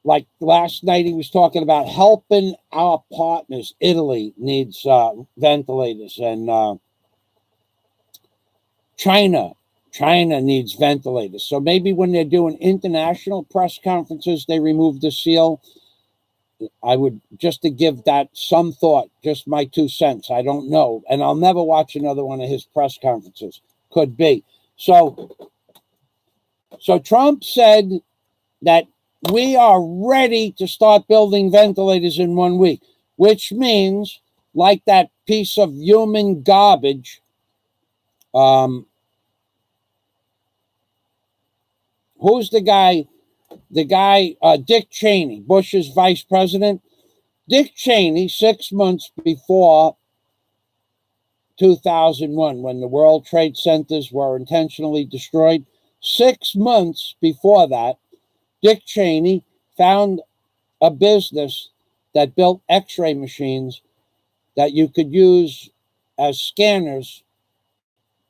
like last night he was talking about helping our partners. Italy needs ventilators, and China needs ventilators. So maybe when they're doing international press conferences, they remove the seal. I would, just to give that some thought, just my 2 cents. I don't know. And I'll never watch another one of his press conferences. Could be. So Trump said that we are ready to start building ventilators in 1 week, which means, like that piece of human garbage, who's the guy? Dick Cheney, Bush's vice president. Dick Cheney, 6 months before 2001, when the World Trade Centers were intentionally destroyed, 6 months before that, Dick Cheney found a business that built x-ray machines that you could use as scanners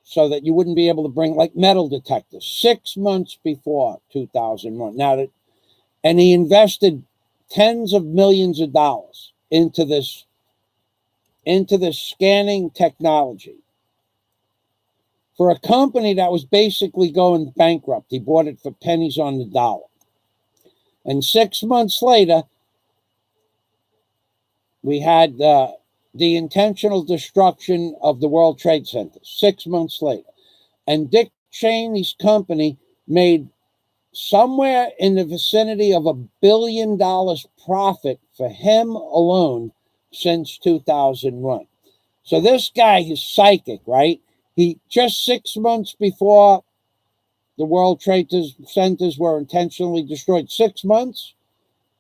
so that you wouldn't be able to bring, like metal detectors, 6 months before 2001. And he invested tens of millions of dollars into this scanning technology for a company that was basically going bankrupt. He bought it for pennies on the dollar. And 6 months later, we had the intentional destruction of the World Trade Center. 6 months later. And Dick Cheney's company made somewhere in the vicinity of $1 billion profit for him alone since 2001. So this guy is psychic, right? He, just 6 months before the World Trade Centers were intentionally destroyed, 6 months,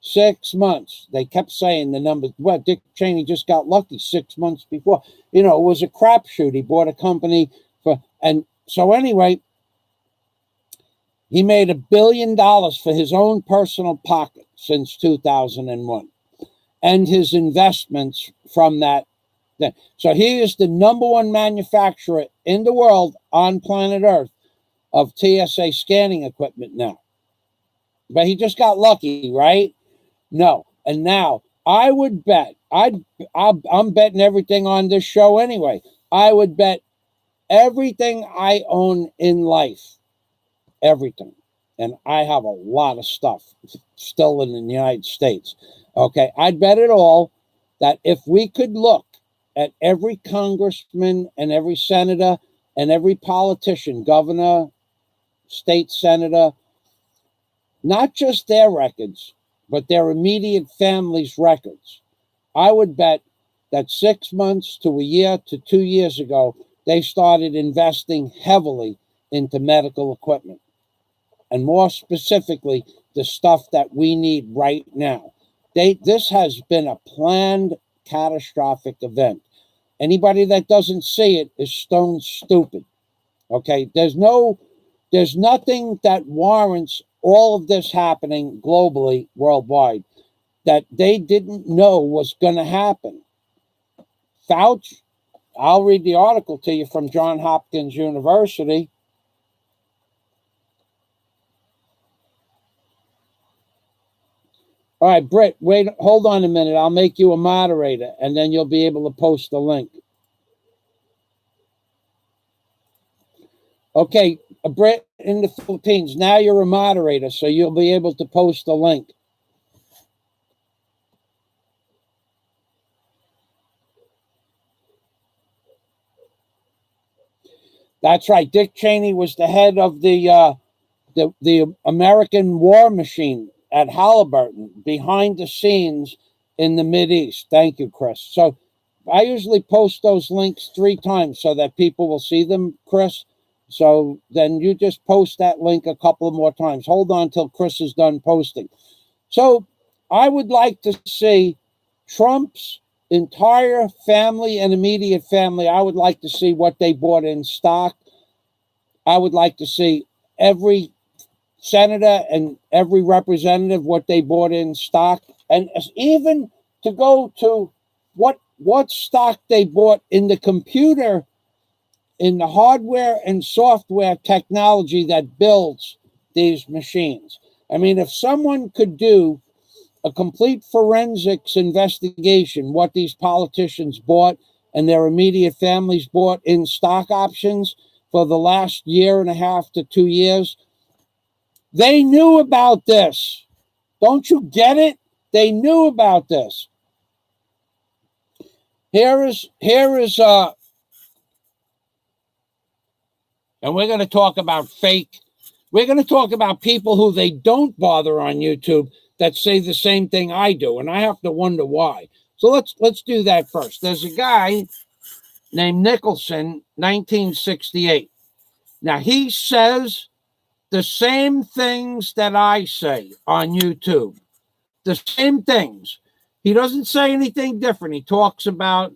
6 months. They kept saying the numbers. Well, Dick Cheney just got lucky 6 months before. It was a crapshoot. He bought a company and so anyway, he made $1 billion for his own personal pocket since 2001, and his investments from that. So he is the #1 manufacturer in the world on planet Earth of TSA scanning equipment now. But he just got lucky, right? No. And now I would bet, I'm betting everything on this show anyway. I would bet everything I own in life, everything. And I have a lot of stuff still in the United States. Okay, I'd bet it all that if we could look at every congressman and every senator and every politician, governor, state senator, not just their records, but their immediate family's records, I would bet that 6 months to a year to 2 years ago, they started investing heavily into medical equipment. And more specifically, the stuff that we need right now. This has been a planned catastrophic event. Anybody that doesn't see it is stone stupid. Okay, there's nothing that warrants all of this happening globally, worldwide, that they didn't know was going to happen. Fauci, I'll read the article to you from Johns Hopkins University. All right, Britt, wait, hold on a minute. I'll make you a moderator, and then you'll be able to post the link. Okay, Britt in the Philippines, now you're a moderator, so you'll be able to post the link. That's right. Dick Cheney was the head of the American war machine at Halliburton, behind the scenes in the Mideast. Thank you, Chris. So I usually post those links 3 times so that people will see them, Chris. So then you just post that link a couple more times. Hold on till Chris is done posting. So I would like to see Trump's entire family and immediate family. I would like to see what they bought in stock. I would like to see every senator and every representative what they bought in stock, and even to go to what stock they bought in the computer, in the hardware and software technology that builds these machines. I mean, if someone could do a complete forensics investigation, what these politicians bought and their immediate families bought in stock options for the last year and a half to 2 years. They knew about this. Don't you get it? They knew about this. Here is and we're going to talk about fake. We're going to talk about people who they don't bother on YouTube that say the same thing I do, and I have to wonder why. So let's do that first. There's a guy named Nicholson, 1968. Now, he says the same things that I say on YouTube. The same things. He doesn't say anything different. He talks about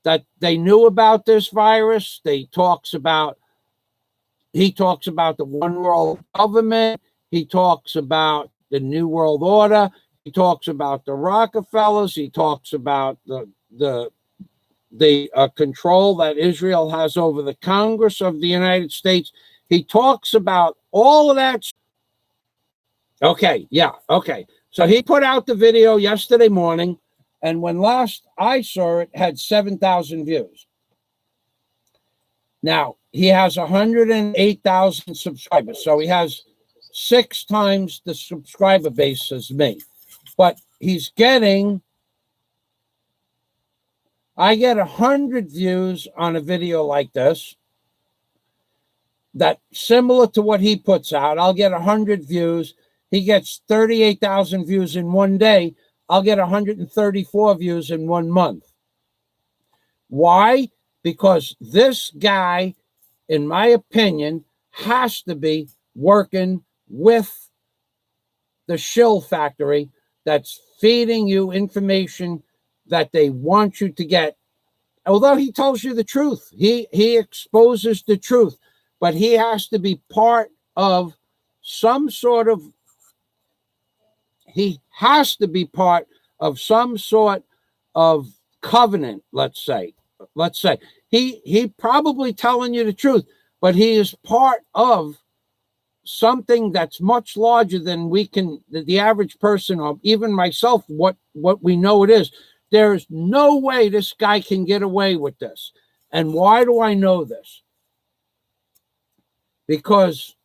that they knew about this virus. He talks about the one world government. He talks about the New World Order. He talks about the Rockefellers. He talks about the control that Israel has over the Congress of the United States. He talks about all of that. Okay, yeah, okay. So he put out the video yesterday morning, and when last I saw it, had 7,000 views. Now, he has 108,000 subscribers, so he has 6 times the subscriber base as me. But he's getting, I get 100 views on a video like this, that similar to what he puts out. I'll get 100 views. He gets 38,000 views in one day. I'll get 134 views in 1 month. Why? Because this guy, in my opinion, has to be working with the shill factory that's feeding you information that they want you to get. Although he tells you the truth, he exposes the truth, but he has to be part of some sort of, covenant, let's say. He probably telling you the truth, but he is part of something that's much larger than the average person, or even myself, what we know it is. There's no way this guy can get away with this. And why do I know this? Because,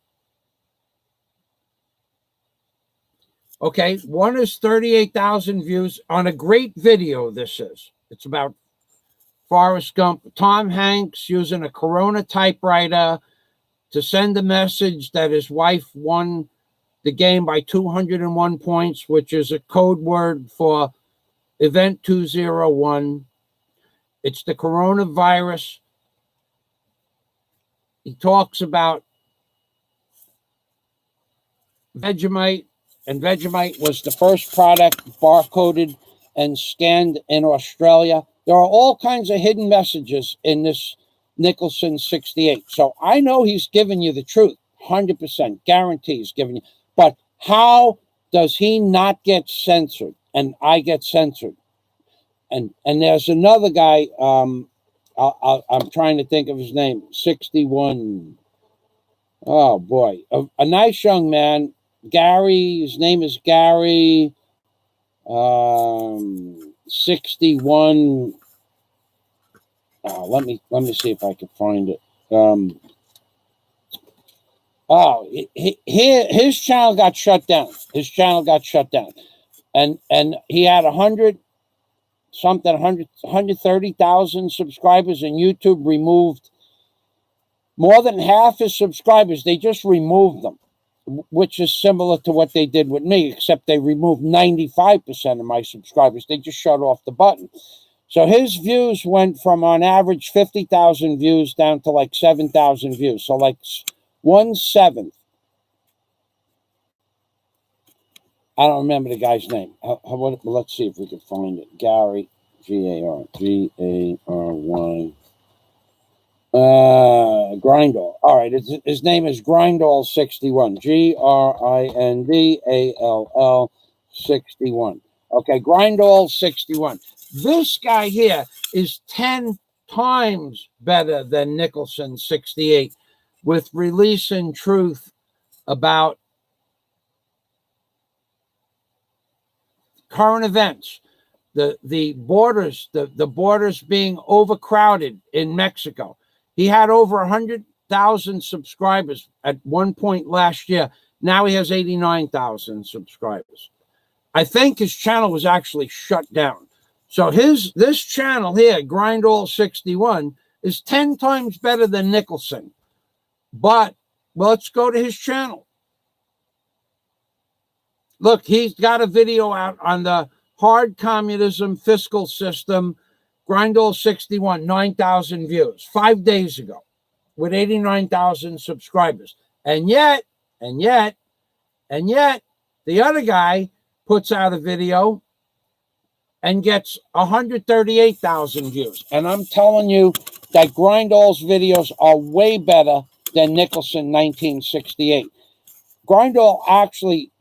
okay, one is 38,000 views on a great video. It's about Forrest Gump, Tom Hanks using a Corona typewriter to send a message that his wife won the game by 201 points, which is a code word for Event 201. It's the coronavirus. He talks about Vegemite, and Vegemite was the first product barcoded and scanned in Australia. There are all kinds of hidden messages in this Nicholson 68. So I know he's giving you the truth, 100%, guarantee he's giving you. But how does he not get censored? And I get censored. And there's another guy, I'm trying to think of his name, 61. Oh, boy. A nice young man, Gary, his name is Gary, 61. Let me see if I can find it. His channel got shut down. And he had 130,000 subscribers, and YouTube removed more than half his subscribers. They just removed them, which is similar to what they did with me, except they removed 95% of my subscribers. They just shut off the button. So his views went from, on average, 50,000 views down to like 7,000 views. So like 1/7. I don't remember the guy's name. Let's see if we can find it. Gary, Gary, Grindall. All right, his name is Grindall61. Grindall 61. Okay, Grindall61. This guy here is 10 times better than Nicholson 68 with releasing truth about current events, the borders, the borders being overcrowded in Mexico. He had over 100,000 subscribers at one point last year. Now he has 89,000 subscribers. I think his channel was actually shut down. So this channel here, Grindall61, is 10 times better than Nicholson. But let's go to his channel. Look, he's got a video out on the hard communism fiscal system. Grindall61, 9,000 views 5 days ago with 89,000 subscribers. And yet, the other guy puts out a video and gets 138,000 views. And I'm telling you that Grindall's videos are way better than Nicholson 1968. Grindall actually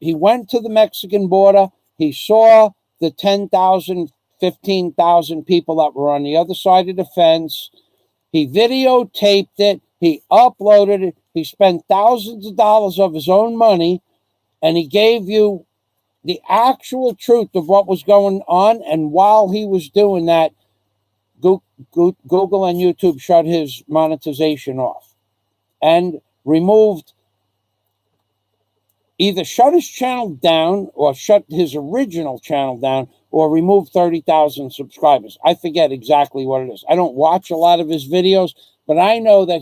he went to the Mexican border. He saw the 10,000, 15,000 people that were on the other side of the fence. He videotaped it. He uploaded it. He spent thousands of dollars of his own money, and he gave you the actual truth of what was going on. And while he was doing that, Google and YouTube shut his monetization off and removed, either shut his channel down or shut his original channel down or remove 30,000 subscribers. I forget exactly what it is. I don't watch a lot of his videos, but I know that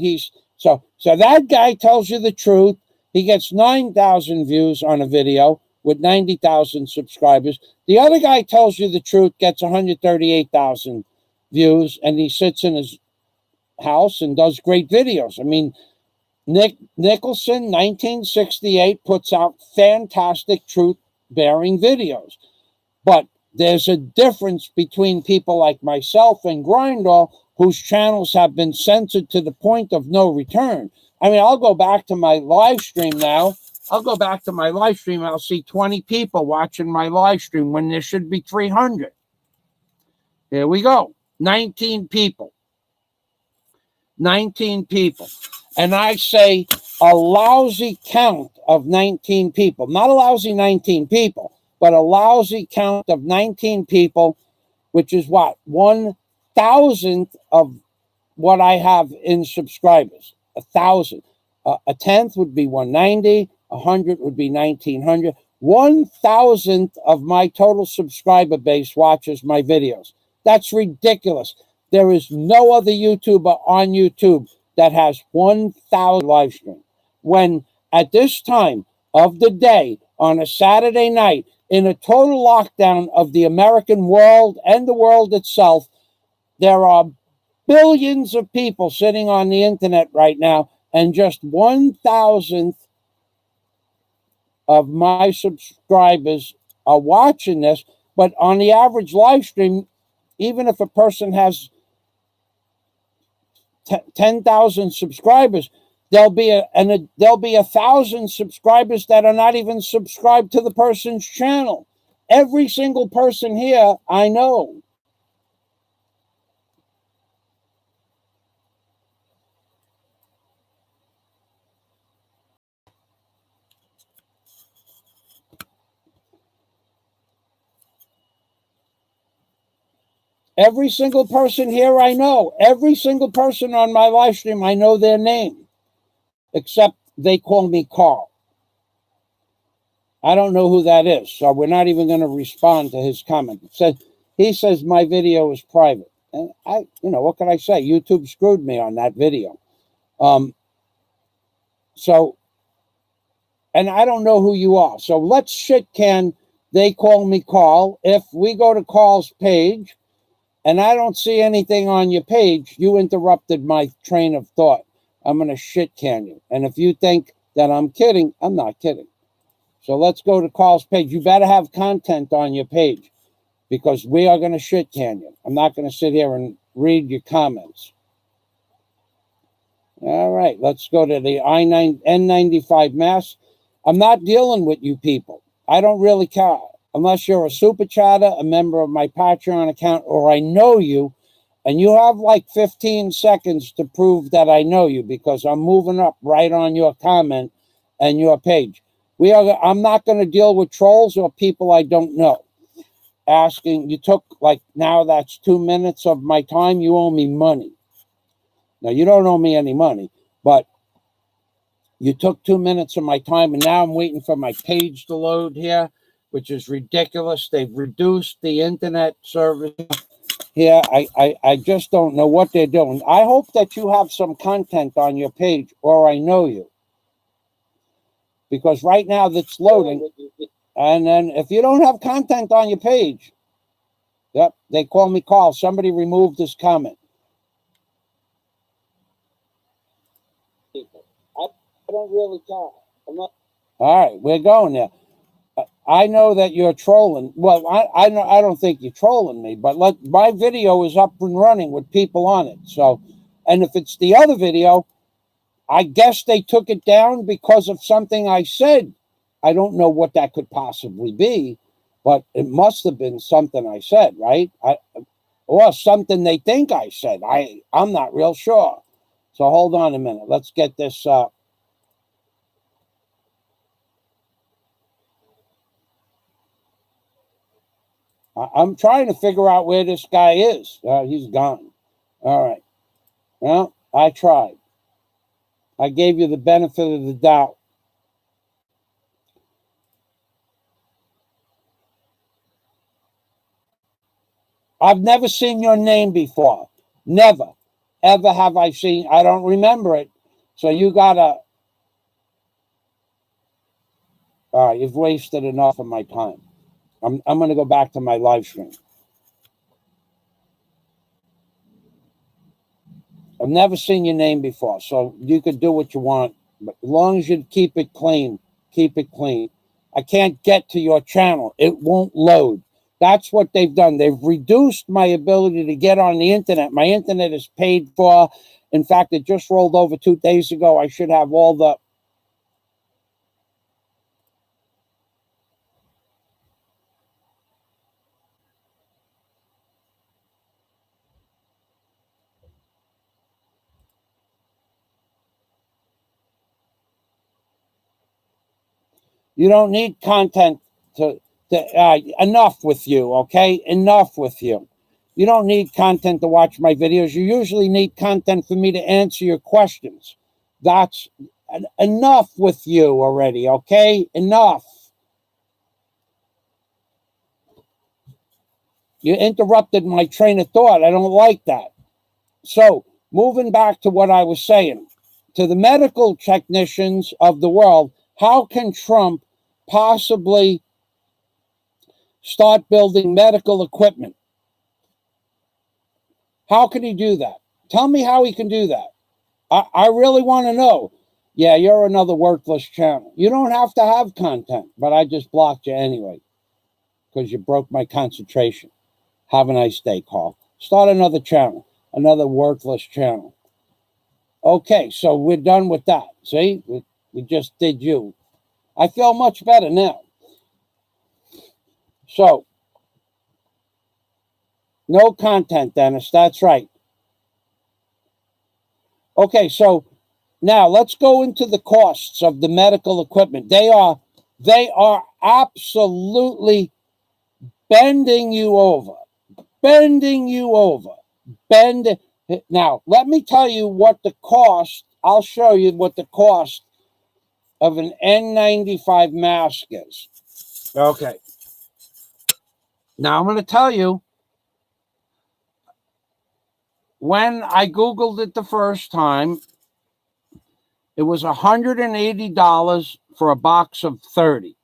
so that guy tells you the truth. He gets 9,000 views on a video with 90,000 subscribers. The other guy tells you the truth, gets 138,000 views, and he sits in his house and does great videos. I mean, Nicholson 1968 puts out fantastic truth-bearing videos. But there's a difference between people like myself and Grindall, whose channels have been censored to the point of no return. I mean, I'll go back to my live stream now. I'll see 20 people watching my live stream when there should be 300. Here we go. 19 people. 19 people. And I say a lousy count of 19 people. Not a lousy 19 people, but a lousy count of 19 people, which is what? 1,000th of what I have in subscribers. 1,000. A tenth would be 190. 100 would be 1,900. 1,000th of my total subscriber base watches my videos. That's ridiculous. There is no other YouTuber on YouTube that has 1,000 live stream. When at this time of the day, on a Saturday night, in a total lockdown of the American world and the world itself, there are billions of people sitting on the internet right now, and just 1,000th of my subscribers are watching this. But on the average live stream, even if a person has 10,000 subscribers, there'll be 1,000 subscribers that are not even subscribed to the person's channel. Every single person here I know. Every single person here I know. Every single person on my live stream, I know their name. Except they call me Carl. I don't know who that is, so we're not even going to respond to his comment. He says my video is private. And what can I say? YouTube screwed me on that video. And I don't know who you are. So let's shit can they call me Carl. If we go to Carl's page, and I don't see anything on your page, you interrupted my train of thought. I'm going to shit can you. And if you think that I'm kidding, I'm not kidding. So let's go to Carl's page. You better have content on your page, because we are going to shit can you. I'm not going to sit here and read your comments. All right, let's go to the N95 mask. I'm not dealing with you people. I don't really care. Unless you're a super chatter, a member of my Patreon account, or I know you, and you have like 15 seconds to prove that I know you, because I'm moving up right on your comment and your page. I'm not going to deal with trolls or people I don't know. Asking, you took, like, now that's 2 minutes of my time. You owe me money. Now, you don't owe me any money, but you took 2 minutes of my time, and now I'm waiting for my page to load here, which is ridiculous. They've reduced the internet service here. I just don't know what they're doing. I hope that you have some content on your page, or I know you. Because right now that's loading. And then if you don't have content on your page, yep, they call me Carl. Somebody removed this comment. I don't really care. All right, we're going there. I know that you're trolling. Well, I don't think you're trolling me, but my video is up and running with people on it. So, and if it's the other video, I guess they took it down because of something I said. I don't know what that could possibly be, but it must have been something I said, right? Or something they think I said. I'm not real sure. So hold on a minute. Let's get this. I'm trying to figure out where this guy is. He's gone. All right. Well, I tried. I gave you the benefit of the doubt. I've never seen your name before. Never. Ever have I seen. I don't remember it. So you gotta. All right, you've wasted enough of my time. I'm going to go back to my live stream. I've never seen your name before, so you could do what you want. But as long as you keep it clean, keep it clean. I can't get to your channel. It won't load. That's what they've done. They've reduced my ability to get on the internet. My internet is paid for. In fact, it just rolled over 2 days ago. I should have all the... You don't need content to enough with you, okay? Enough with you. You don't need content to watch my videos. You usually need content for me to answer your questions. That's enough with you already, okay? Enough. You interrupted my train of thought. I don't like that. So, moving back to what I was saying, to the medical technicians of the world, how can Trump possibly start building medical equipment? How can he do that? Tell me how he can do that. I really want to know. Yeah, you're another worthless channel. You don't have to have content, but I just blocked you anyway because you broke my concentration. Have a nice day, Carl. Start another channel, another worthless channel. Okay, so we're done with that. See, we just did you. I feel much better now. So, no content, Dennis. That's right. Okay, so now let's go into the costs of the medical equipment. They are absolutely bending you over. Bending you over. Now, let me tell you what the cost, I'll show you what the cost of an N95 mask is. Okay. Now, I'm going to tell you, when I Googled it the first time, it was $180 for a box of 30.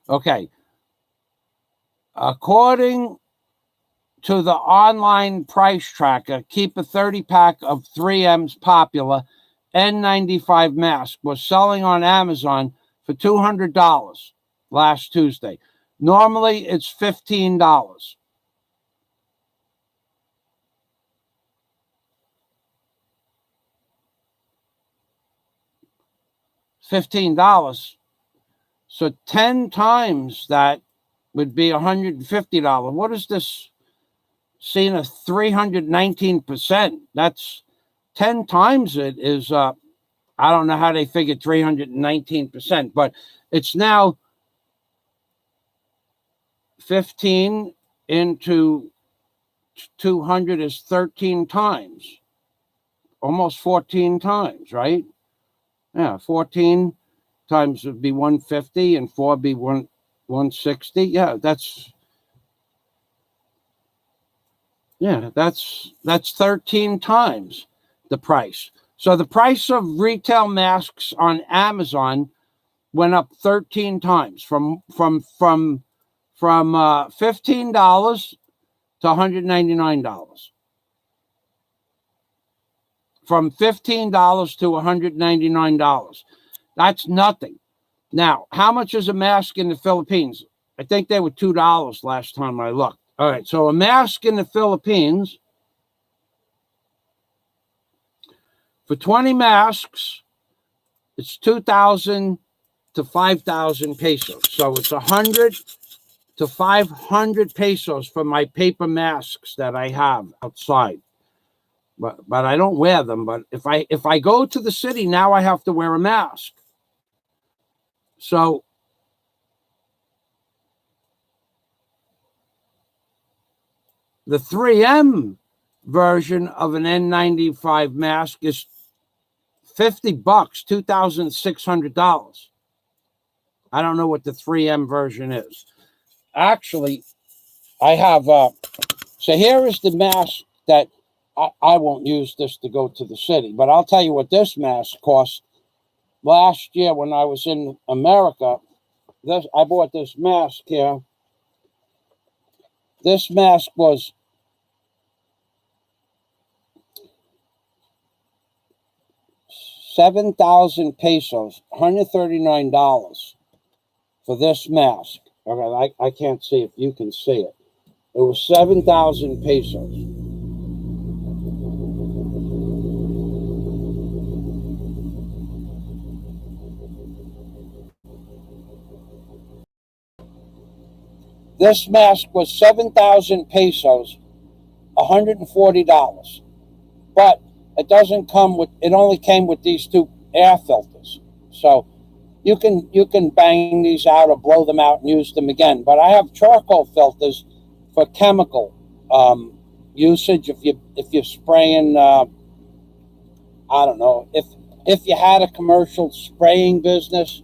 Okay. According to the online price tracker, keep a 30-pack of 3M's popular N95 mask was selling on Amazon for $200 last Tuesday. Normally, it's $15. $15. So 10 times that would be $150. What is this? Seeing a 319%. That's 10 times it is I don't know how they figured 319%, but it's now 15 into 200 is 13 times, almost 14 times, right? Yeah, 14 times would be 150 and 4 would be 160. Yeah, that's 13 times the price. So the price of retail masks on Amazon went up 13 times from $15 to $199. From $15 to $199. That's nothing. Now, how much is a mask in the Philippines? I think they were $2 last time I looked. All right, so a mask in the Philippines, for 20 masks, it's 2,000 to 5,000 pesos. So it's 100 to 500 pesos for my paper masks that I have outside. But I don't wear them. But if I go to the city now, I have to wear a mask. So the 3M version of an N95 mask is $50, $2,600. I don't know what the 3M version is. Actually, I have so here is the mask that I won't use this to go to the city, but I'll tell you what this mask cost. Last year when I was in America, I bought this mask here. This mask was $7,000 pesos, $139 for this mask. Okay, I can't see if you can see it. It was 7,000 pesos. This mask was 7,000 pesos, $140. But it doesn't come with, it only came with these two air filters. So you can bang these out or blow them out and use them again. But I have charcoal filters for chemical usage. If you're spraying, I don't know, if you had a commercial spraying business,